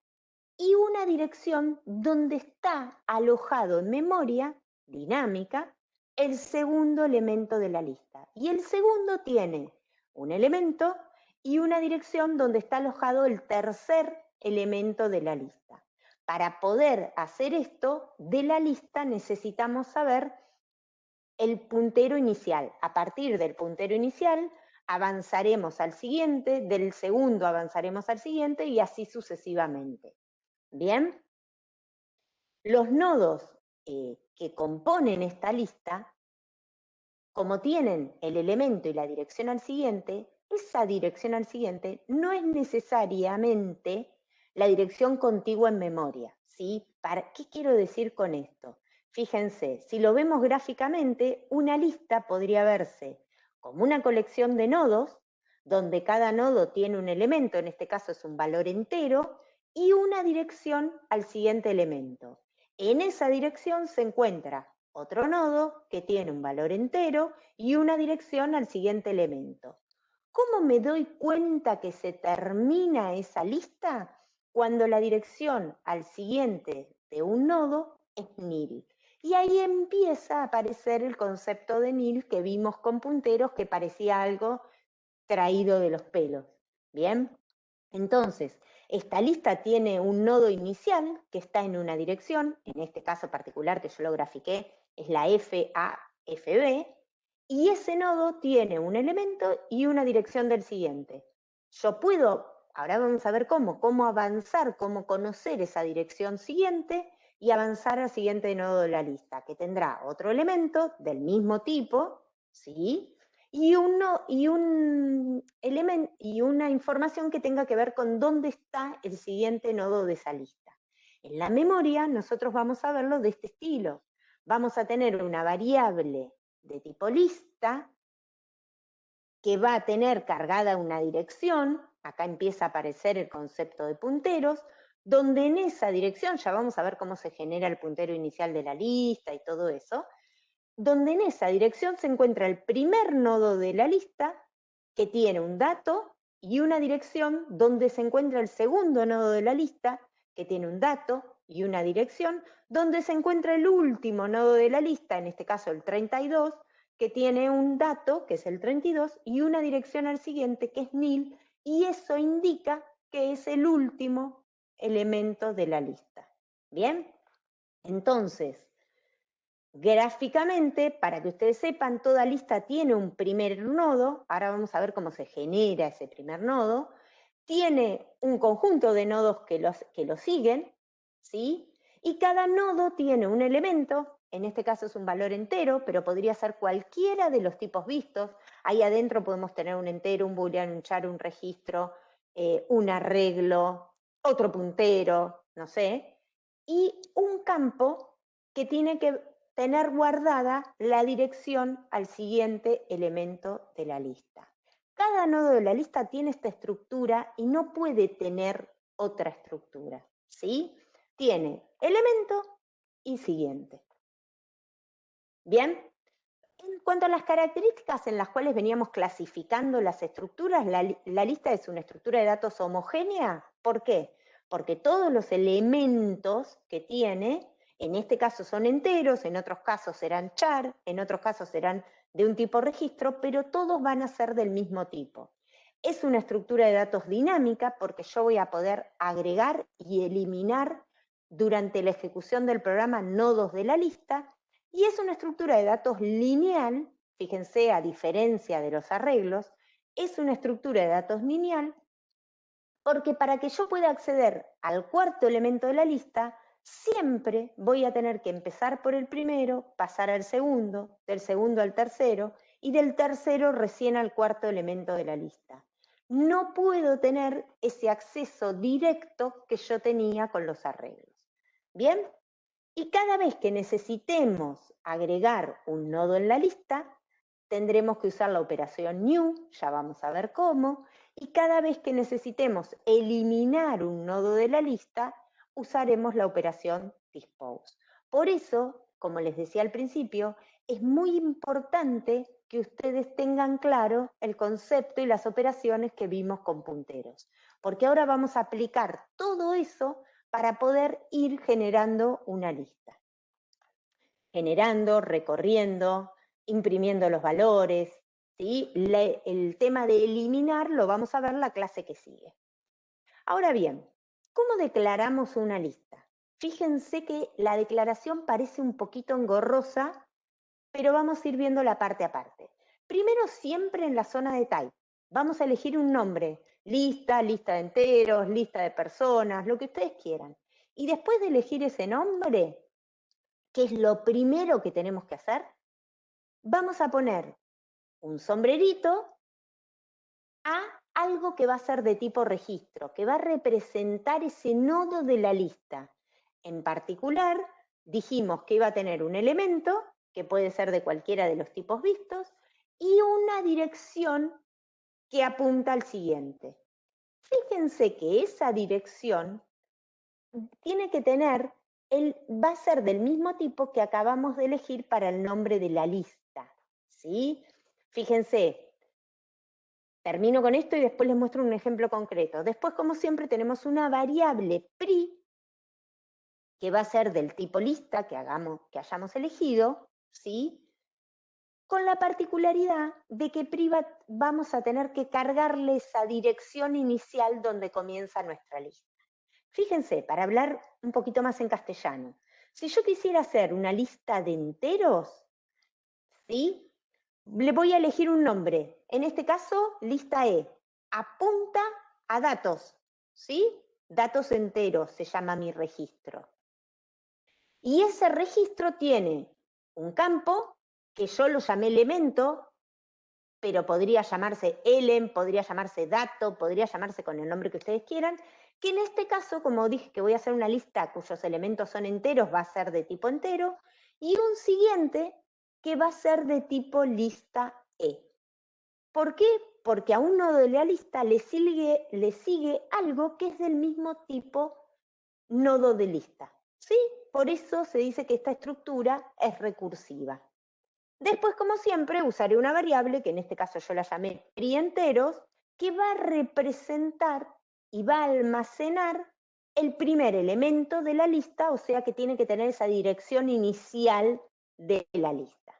y una dirección donde está alojado en memoria dinámica el segundo elemento de la lista. Y el segundo tiene un elemento y una dirección donde está alojado el tercer elemento de la lista. Para poder hacer esto, de la lista necesitamos saber el puntero inicial. A partir del puntero inicial avanzaremos al siguiente, del segundo avanzaremos al siguiente y así sucesivamente. ¿Bien? Los nodos que componen esta lista, como tienen el elemento y la dirección al siguiente, esa dirección al siguiente no es necesariamente la dirección contigua en memoria, ¿sí? ¿Qué quiero decir con esto? Fíjense, si lo vemos gráficamente, una lista podría verse como una colección de nodos, donde cada nodo tiene un elemento, en este caso es un valor entero, y una dirección al siguiente elemento. En esa dirección se encuentra otro nodo que tiene un valor entero y una dirección al siguiente elemento. ¿Cómo me doy cuenta que se termina esa lista? Cuando la dirección al siguiente de un nodo es nil. Y ahí empieza a aparecer el concepto de nil que vimos con punteros, que parecía algo traído de los pelos. ¿Bien? Entonces, esta lista tiene un nodo inicial que está en una dirección, en este caso particular que yo lo grafiqué, es la FAFB, y ese nodo tiene un elemento y una dirección del siguiente. Yo puedo, ahora vamos a ver cómo avanzar, cómo conocer esa dirección siguiente y avanzar al siguiente nodo de la lista, que tendrá otro elemento del mismo tipo, ¿sí? Y una información que tenga que ver con dónde está el siguiente nodo de esa lista. En la memoria nosotros vamos a verlo de este estilo. Vamos a tener una variable de tipo lista que va a tener cargada una dirección, acá empieza a aparecer el concepto de punteros, donde en esa dirección, ya vamos a ver cómo se genera el puntero inicial de la lista y todo eso, donde en esa dirección se encuentra el primer nodo de la lista que tiene un dato y una dirección, donde se encuentra el segundo nodo de la lista que tiene un dato y una dirección, donde se encuentra el último nodo de la lista, en este caso el 32, que tiene un dato, que es el 32, y una dirección al siguiente, que es nil, y eso indica que es el último elemento de la lista. ¿Bien? Entonces, gráficamente, para que ustedes sepan, toda lista tiene un primer nodo, ahora vamos a ver cómo se genera ese primer nodo, tiene un conjunto de nodos que lo siguen, ¿sí? Y cada nodo tiene un elemento, en este caso es un valor entero, pero podría ser cualquiera de los tipos vistos. Ahí adentro podemos tener un entero, un booleano, un char, un registro, un arreglo, otro puntero, no sé, y un campo que tiene que tener guardada la dirección al siguiente elemento de la lista. Cada nodo de la lista tiene esta estructura y no puede tener otra estructura, ¿sí? Tiene elemento y siguiente. ¿Bien? En cuanto a las características en las cuales veníamos clasificando las estructuras, la lista es una estructura de datos homogénea. ¿Por qué? Porque todos los elementos que tiene, en este caso son enteros, en otros casos serán char, en otros casos serán de un tipo registro, pero todos van a ser del mismo tipo. Es una estructura de datos dinámica porque yo voy a poder agregar y eliminar durante la ejecución del programa nodos de la lista. Y es una estructura de datos lineal, fíjense, a diferencia de los arreglos, es una estructura de datos lineal porque para que yo pueda acceder al cuarto elemento de la lista, siempre voy a tener que empezar por el primero, pasar al segundo, del segundo al tercero, y del tercero recién al cuarto elemento de la lista. No puedo tener ese acceso directo que yo tenía con los arreglos. ¿Bien? Y cada vez que necesitemos agregar un nodo en la lista, tendremos que usar la operación new, ya vamos a ver cómo, y cada vez que necesitemos eliminar un nodo de la lista, usaremos la operación dispose. Por eso, como les decía al principio, es muy importante que ustedes tengan claro el concepto y las operaciones que vimos con punteros, porque ahora vamos a aplicar todo eso para poder ir generando una lista. Generando, recorriendo, imprimiendo los valores, ¿sí? El tema de eliminar lo vamos a ver en la clase que sigue. Ahora bien, ¿cómo declaramos una lista? Fíjense que la declaración parece un poquito engorrosa, pero vamos a ir viendo la parte a parte. Primero, siempre en la zona de type, vamos a elegir un nombre, lista, lista de enteros, lista de personas, lo que ustedes quieran. Y después de elegir ese nombre, ¿qué es lo primero que tenemos que hacer? Vamos a poner un sombrerito a algo que va a ser de tipo registro, que va a representar ese nodo de la lista. En particular, dijimos que iba a tener un elemento, que puede ser de cualquiera de los tipos vistos, y una dirección que apunta al siguiente. Fíjense que esa dirección tiene que tener, va a ser del mismo tipo que acabamos de elegir para el nombre de la lista, ¿sí? Fíjense, termino con esto y después les muestro un ejemplo concreto. Después, como siempre, tenemos una variable pri, que va a ser del tipo lista que hayamos elegido, ¿sí? Con la particularidad de que pri vamos a tener que cargarle esa dirección inicial donde comienza nuestra lista. Fíjense, para hablar un poquito más en castellano, si yo quisiera hacer una lista de enteros, ¿sí? Le voy a elegir un nombre. En este caso, lista E. Apunta a datos, ¿sí? Datos enteros se llama mi registro. Y ese registro tiene un campo que yo lo llamé elemento, pero podría llamarse elen, podría llamarse dato, podría llamarse con el nombre que ustedes quieran, que en este caso, como dije que voy a hacer una lista cuyos elementos son enteros, va a ser de tipo entero, y un siguiente que va a ser de tipo lista E. ¿Por qué? Porque a un nodo de la lista le sigue algo que es del mismo tipo nodo de lista, ¿sí? Por eso se dice que esta estructura es recursiva. Después, como siempre, usaré una variable, que en este caso yo la llamé prienteros, que va a representar y va a almacenar el primer elemento de la lista, o sea que tiene que tener esa dirección inicial de la lista.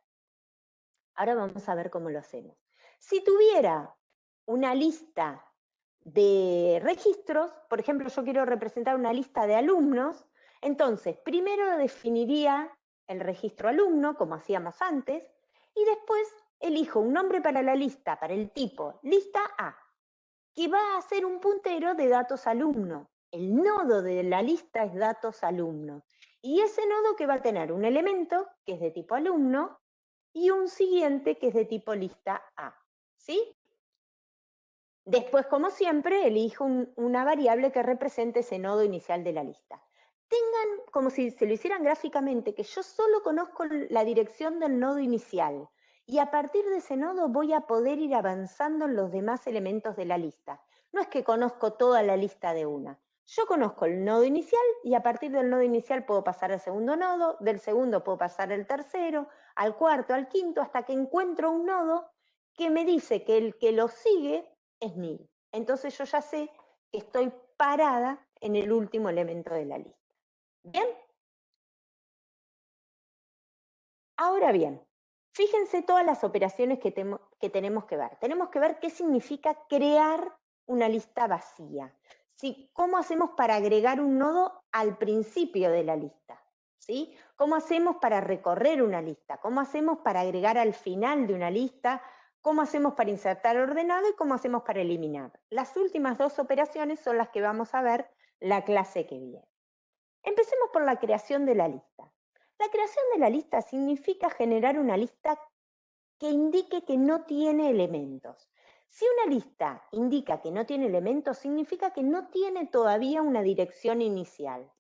Ahora vamos a ver cómo lo hacemos. Si tuviera una lista de registros, por ejemplo, yo quiero representar una lista de alumnos, entonces primero definiría el registro alumno, como hacíamos antes, y después elijo un nombre para la lista, para el tipo lista A, que va a ser un puntero de datos alumno. El nodo de la lista es datos alumno. Y ese nodo que va a tener un elemento que es de tipo alumno y un siguiente que es de tipo lista A, ¿sí? Después, como siempre, elijo una variable que represente ese nodo inicial de la lista. Tengan, como si se lo hicieran gráficamente, que yo solo conozco la dirección del nodo inicial y a partir de ese nodo voy a poder ir avanzando en los demás elementos de la lista. No es que conozco toda la lista de una. Yo conozco el nodo inicial y a partir del nodo inicial puedo pasar al segundo nodo, del segundo puedo pasar al tercero, al cuarto, al quinto, hasta que encuentro un nodo que me dice que el que lo sigue es 1000. Entonces yo ya sé que estoy parada en el último elemento de la lista. ¿Bien? Ahora bien, fíjense todas las operaciones que tenemos que ver. Tenemos que ver qué significa crear una lista vacía. ¿Sí? ¿Cómo hacemos para agregar un nodo al principio de la lista? ¿Sí? ¿Cómo hacemos para recorrer una lista? ¿Cómo hacemos para agregar al final de una lista? ¿Cómo hacemos para insertar ordenado y cómo hacemos para eliminar? Las últimas dos operaciones son las que vamos a ver la clase que viene. Empecemos por la creación de la lista. La creación de la lista significa generar una lista que indique que no tiene elementos. Si una lista indica que no tiene elementos, significa que no tiene todavía una dirección inicial.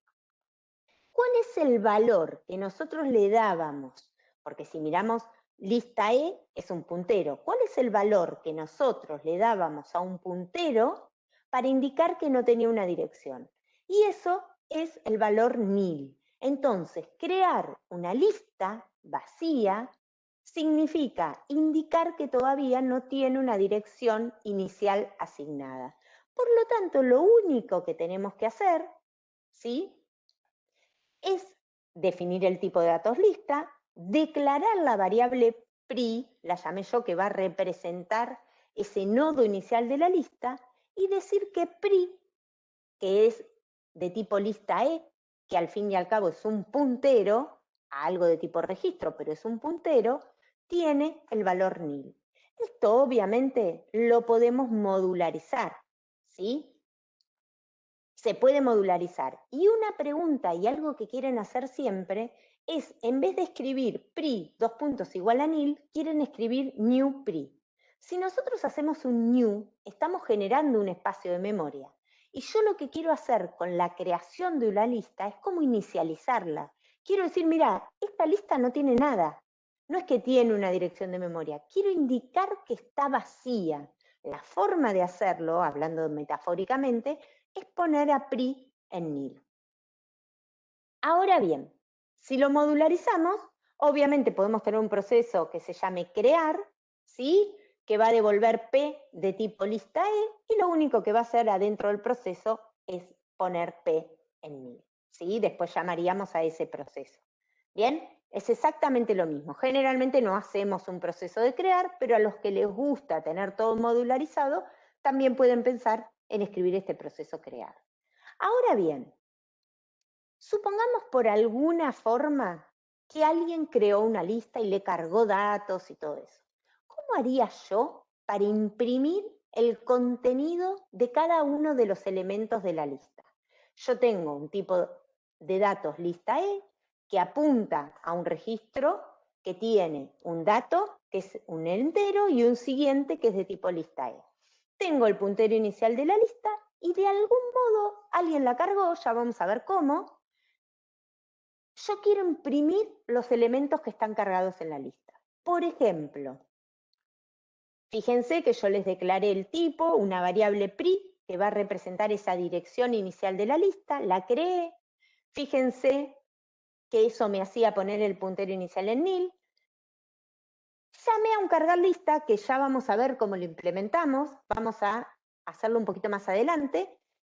¿Cuál es el valor que nosotros le dábamos? Porque si miramos lista E es un puntero. ¿Cuál es el valor que nosotros le dábamos a un puntero para indicar que no tenía una dirección? Y eso es el valor nil. Entonces, crear una lista vacía significa indicar que todavía no tiene una dirección inicial asignada. Por lo tanto, lo único que tenemos que hacer, ¿sí?, es definir el tipo de datos lista, declarar la variable PRI, la llamé yo, que va a representar ese nodo inicial de la lista, y decir que PRI, que es de tipo lista E, que al fin y al cabo es un puntero, a algo de tipo registro, pero es un puntero, tiene el valor nil. Esto obviamente lo podemos modularizar, ¿sí? Se puede modularizar. Y una pregunta y algo que quieren hacer siempre es, en vez de escribir PRI, dos puntos igual a nil, quieren escribir new PRI. Si nosotros hacemos un new, estamos generando un espacio de memoria. Y yo lo que quiero hacer con la creación de una lista es como inicializarla. Quiero decir, mira, esta lista no tiene nada. No es que tiene una dirección de memoria. Quiero indicar que está vacía. La forma de hacerlo, hablando metafóricamente, es poner a PRI en nil. Ahora bien, si lo modularizamos, obviamente podemos tener un proceso que se llame crear, ¿sí?, que va a devolver P de tipo lista E, y lo único que va a hacer adentro del proceso es poner P en nil, ¿sí? Después llamaríamos a ese proceso. ¿Bien? Es exactamente lo mismo. Generalmente no hacemos un proceso de crear, pero a los que les gusta tener todo modularizado, también pueden pensar en escribir este proceso crear. Ahora bien, supongamos por alguna forma que alguien creó una lista y le cargó datos y todo eso. ¿Cómo haría yo para imprimir el contenido de cada uno de los elementos de la lista? Yo tengo un tipo de datos lista E que apunta a un registro que tiene un dato que es un entero y un siguiente que es de tipo lista E. Tengo el puntero inicial de la lista y de algún modo alguien la cargó, ya vamos a ver cómo. Yo quiero imprimir los elementos que están cargados en la lista. Por ejemplo, fíjense que yo les declaré el tipo, una variable PRI, que va a representar esa dirección inicial de la lista, la creé. Fíjense que eso me hacía poner el puntero inicial en nil. Llamé a un cargar lista, que ya vamos a ver cómo lo implementamos, vamos a hacerlo un poquito más adelante,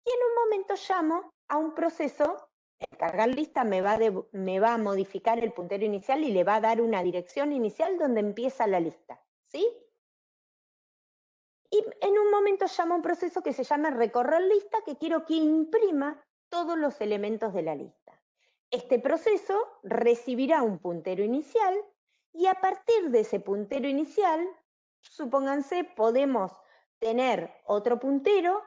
y en un momento llamo a un proceso. El cargar lista me va a modificar el puntero inicial y le va a dar una dirección inicial donde empieza la lista, ¿sí? Y en un momento llamo a un proceso que se llama recorrer lista, que quiero que imprima todos los elementos de la lista. Este proceso recibirá un puntero inicial y a partir de ese puntero inicial, supónganse, podemos tener otro puntero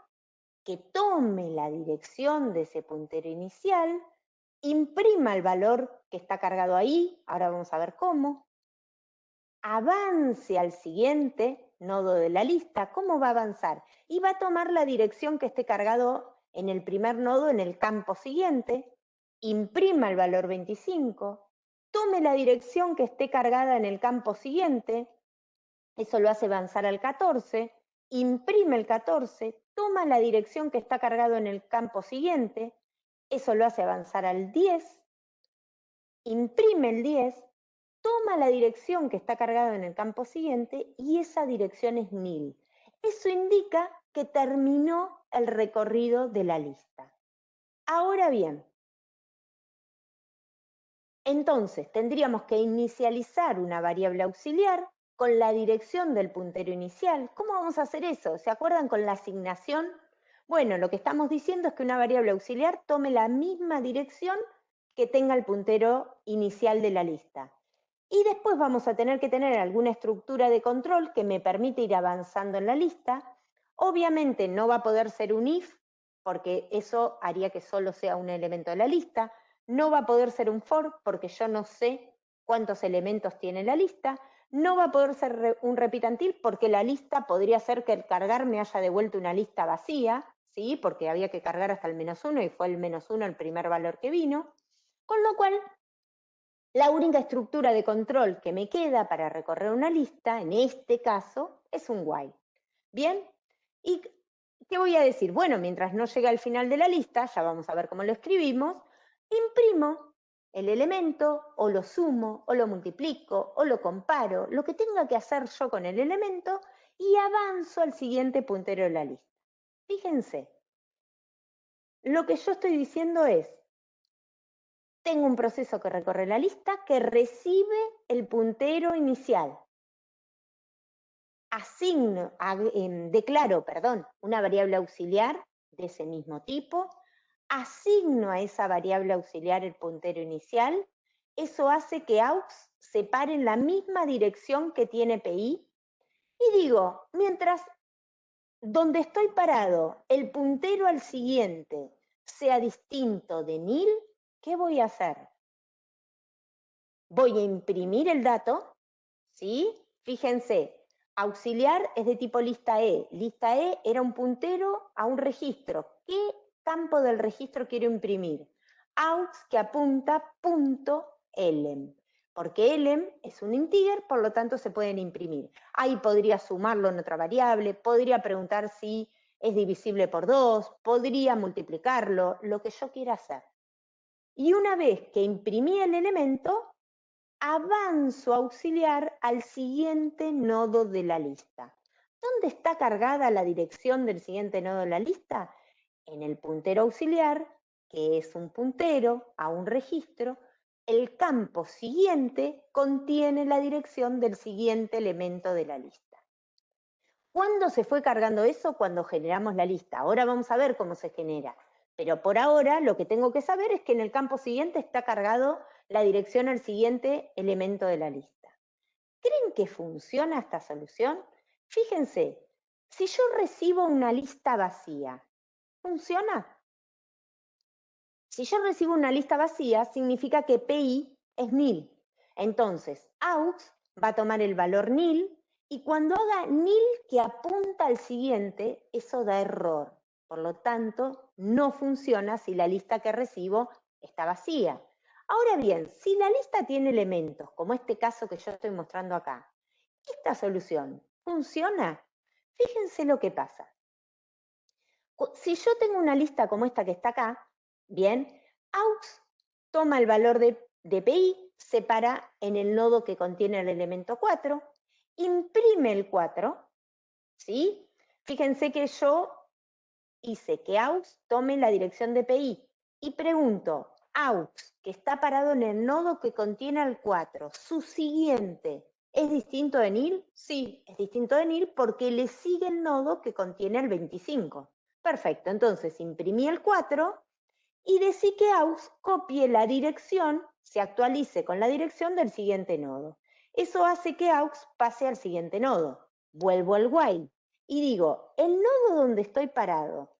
que tome la dirección de ese puntero inicial, imprima el valor que está cargado ahí, ahora vamos a ver cómo, avance al siguiente nodo de la lista. ¿Cómo va a avanzar? Y va a tomar la dirección que esté cargado en el primer nodo en el campo siguiente, imprima el valor 25, tome la dirección que esté cargada en el campo siguiente, eso lo hace avanzar al 14, imprime el 14, toma la dirección que está cargado en el campo siguiente, eso lo hace avanzar al 10, imprime el 10, toma la dirección que está cargada en el campo siguiente y esa dirección es nil. Eso indica que terminó el recorrido de la lista. Ahora bien, entonces tendríamos que inicializar una variable auxiliar con la dirección del puntero inicial. ¿Cómo vamos a hacer eso? ¿Se acuerdan con la asignación? Bueno, lo que estamos diciendo es que una variable auxiliar tome la misma dirección que tenga el puntero inicial de la lista. Y después vamos a tener que tener alguna estructura de control que me permite ir avanzando en la lista. Obviamente no va a poder ser un if, porque eso haría que solo sea un elemento de la lista. No va a poder ser un for, porque yo no sé cuántos elementos tiene la lista. No va a poder ser un repeat until, porque la lista podría ser que al cargar me haya devuelto una lista vacía, ¿sí? Porque había que cargar hasta el -1 y fue el -1 el primer valor que vino. Con lo cual, la única estructura de control que me queda para recorrer una lista, en este caso, es un while. ¿Bien? ¿Y qué voy a decir? Bueno, mientras no llegue al final de la lista, ya vamos a ver cómo lo escribimos, imprimo el elemento, o lo sumo, o lo multiplico, o lo comparo, lo que tenga que hacer yo con el elemento, y avanzo al siguiente puntero de la lista. Fíjense, lo que yo estoy diciendo es, tengo un proceso que recorre la lista que recibe el puntero inicial. Declaro una variable auxiliar de ese mismo tipo, asigno a esa variable auxiliar el puntero inicial, eso hace que aux se pare en la misma dirección que tiene PI, y digo, mientras donde estoy parado el puntero al siguiente sea distinto de nil, ¿qué voy a hacer? Voy a imprimir el dato, ¿sí? Fíjense, auxiliar es de tipo lista E. Lista E era un puntero a un registro. ¿Qué campo del registro quiero imprimir? Aux que apunta .elem, porque elem es un integer, por lo tanto se pueden imprimir. Ahí podría sumarlo en otra variable, podría preguntar si es divisible por 2, podría multiplicarlo, lo que yo quiera hacer. Y una vez que imprimí el elemento, avanzo a auxiliar al siguiente nodo de la lista. ¿Dónde está cargada la dirección del siguiente nodo de la lista? En el puntero auxiliar, que es un puntero a un registro. El campo siguiente contiene la dirección del siguiente elemento de la lista. ¿Cuándo se fue cargando eso? Cuando generamos la lista. Ahora vamos a ver cómo se genera. Pero por ahora lo que tengo que saber es que en el campo siguiente está cargado la dirección al siguiente elemento de la lista. ¿Creen que funciona esta solución? Fíjense, si yo recibo una lista vacía, ¿funciona? Si yo recibo una lista vacía, significa que PI es nil. Entonces, aux va a tomar el valor nil, y cuando haga nil que apunta al siguiente, eso da error. Por lo tanto, no funciona si la lista que recibo está vacía. Ahora bien, si la lista tiene elementos, como este caso que yo estoy mostrando acá, ¿esta solución funciona? Fíjense lo que pasa. Si yo tengo una lista como esta que está acá, bien, aux toma el valor de PI, se para en el nodo que contiene el elemento 4, imprime el 4, ¿sí? Fíjense que yo hice que aux tome la dirección de PI y pregunto, aux, que está parado en el nodo que contiene el 4, su siguiente, ¿es distinto de nil? Sí, es distinto de nil porque le sigue el nodo que contiene el 25. Perfecto, entonces imprimí el 4 y decí que aux copie la dirección, se actualice con la dirección del siguiente nodo. Eso hace que aux pase al siguiente nodo. Vuelvo al while y digo, el nodo donde estoy parado,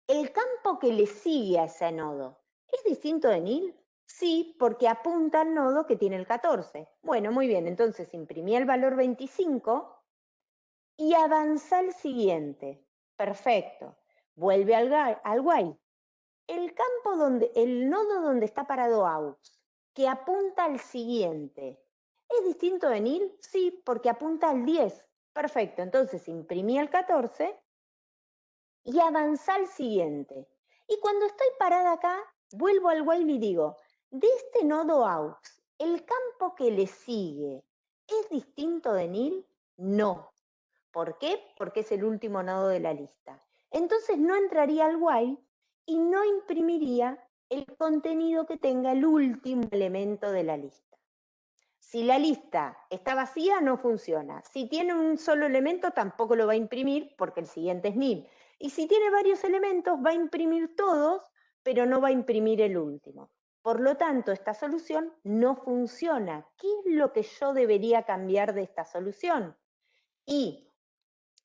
el campo que le sigue a ese nodo, ¿es distinto de nil? Sí, porque apunta al nodo que tiene el 14. Bueno, muy bien, entonces imprimí el valor 25 y avanza al siguiente. Perfecto. Vuelve al while. El nodo donde está parado aux, que apunta al siguiente, ¿es distinto de nil? Sí, porque apunta al 10. Perfecto, entonces imprimí el 14 y avanza al siguiente. Y cuando estoy parada acá, vuelvo al while y digo, de este nodo aux, ¿el campo que le sigue es distinto de nil? No. ¿Por qué? Porque es el último nodo de la lista. Entonces no entraría al while y no imprimiría el contenido que tenga el último elemento de la lista. Si la lista está vacía, no funciona. Si tiene un solo elemento, tampoco lo va a imprimir porque el siguiente es nil. Y si tiene varios elementos, va a imprimir todos, pero no va a imprimir el último. Por lo tanto, esta solución no funciona. ¿Qué es lo que yo debería cambiar de esta solución? Y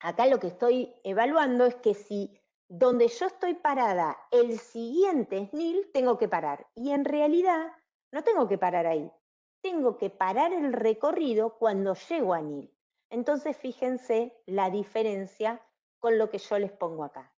acá lo que estoy evaluando es que si donde yo estoy parada, el siguiente SNIL, tengo que parar. Y en realidad no tengo que parar ahí. Tengo que parar el recorrido cuando llego a NIL. Entonces fíjense la diferencia con lo que yo les pongo acá.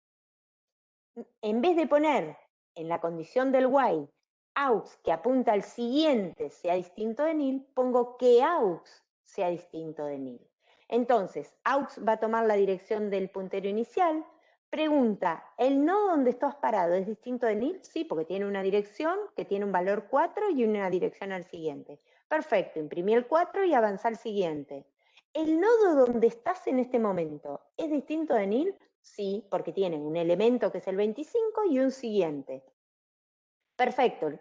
En vez de poner en la condición del while aux que apunta al siguiente sea distinto de NIL, pongo que aux sea distinto de NIL. Entonces, aux va a tomar la dirección del puntero inicial, pregunta, ¿el nodo donde estás parado es distinto de NIL? Sí, porque tiene una dirección que tiene un valor 4 y una dirección al siguiente. Perfecto, imprimí el 4 y avanza al siguiente. ¿El nodo donde estás en este momento es distinto de NIL? Sí, porque tienen un elemento que es el 25 y un siguiente. Perfecto,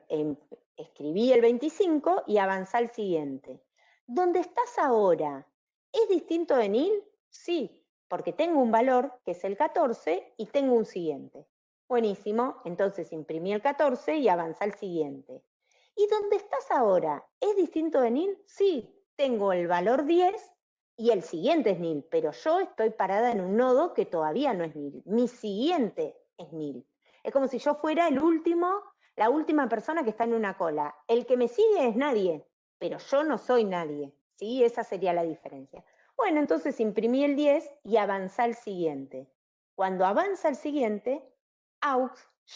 escribí el 25 y avanza al siguiente. ¿Dónde estás ahora? ¿Es distinto de NIL? Sí, porque tengo un valor que es el 14 y tengo un siguiente. Buenísimo, entonces imprimí el 14 y avanza al siguiente. ¿Y dónde estás ahora? ¿Es distinto de NIL? Sí, tengo el valor 10 y el siguiente es NIL, pero yo estoy parada en un nodo que todavía no es NIL. Mi siguiente es NIL. Es como si yo fuera el último, la última persona que está en una cola. El que me sigue es nadie, pero yo no soy nadie. ¿Sí? Esa sería la diferencia. Bueno, entonces imprimí el 10 y avanza al siguiente. Cuando avanza al siguiente, aux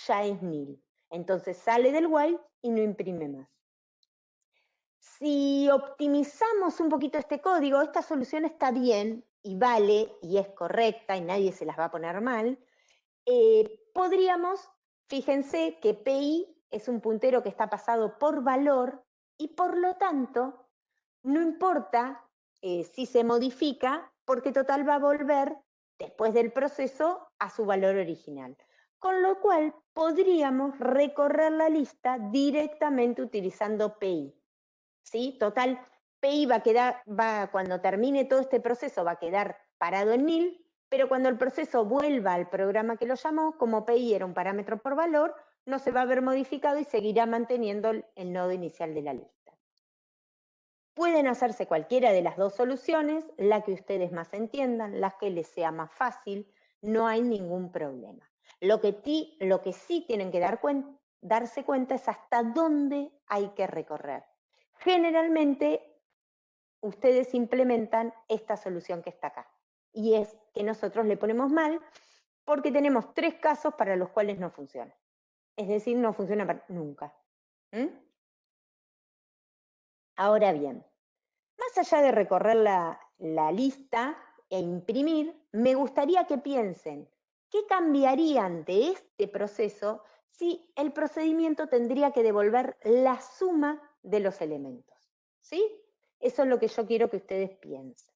ya es NIL. Entonces sale del while y no imprime más. Si optimizamos un poquito este código, esta solución está bien y vale y es correcta y nadie se las va a poner mal, podríamos, fíjense que PI es un puntero que está pasado por valor y por lo tanto no importa si se modifica porque total va a volver después del proceso a su valor original. Con lo cual podríamos recorrer la lista directamente utilizando PI. ¿Sí? Total, PI va a quedar, cuando termine todo este proceso va a quedar parado en NIL, pero cuando el proceso vuelva al programa que lo llamó, como PI era un parámetro por valor, no se va a ver modificado y seguirá manteniendo el nodo inicial de la lista. Pueden hacerse cualquiera de las dos soluciones, la que ustedes más entiendan, la que les sea más fácil, no hay ningún problema. Lo que sí tienen que darse cuenta es hasta dónde hay que recorrer. Generalmente, ustedes implementan esta solución que está acá. Y es que nosotros le ponemos mal porque tenemos 3 casos para los cuales no funciona. Es decir, no funciona nunca. Ahora bien, más allá de recorrer la lista e imprimir, me gustaría que piensen qué cambiarían de este proceso si el procedimiento tendría que devolver la suma de los elementos. ¿Sí? Eso es lo que yo quiero que ustedes piensen.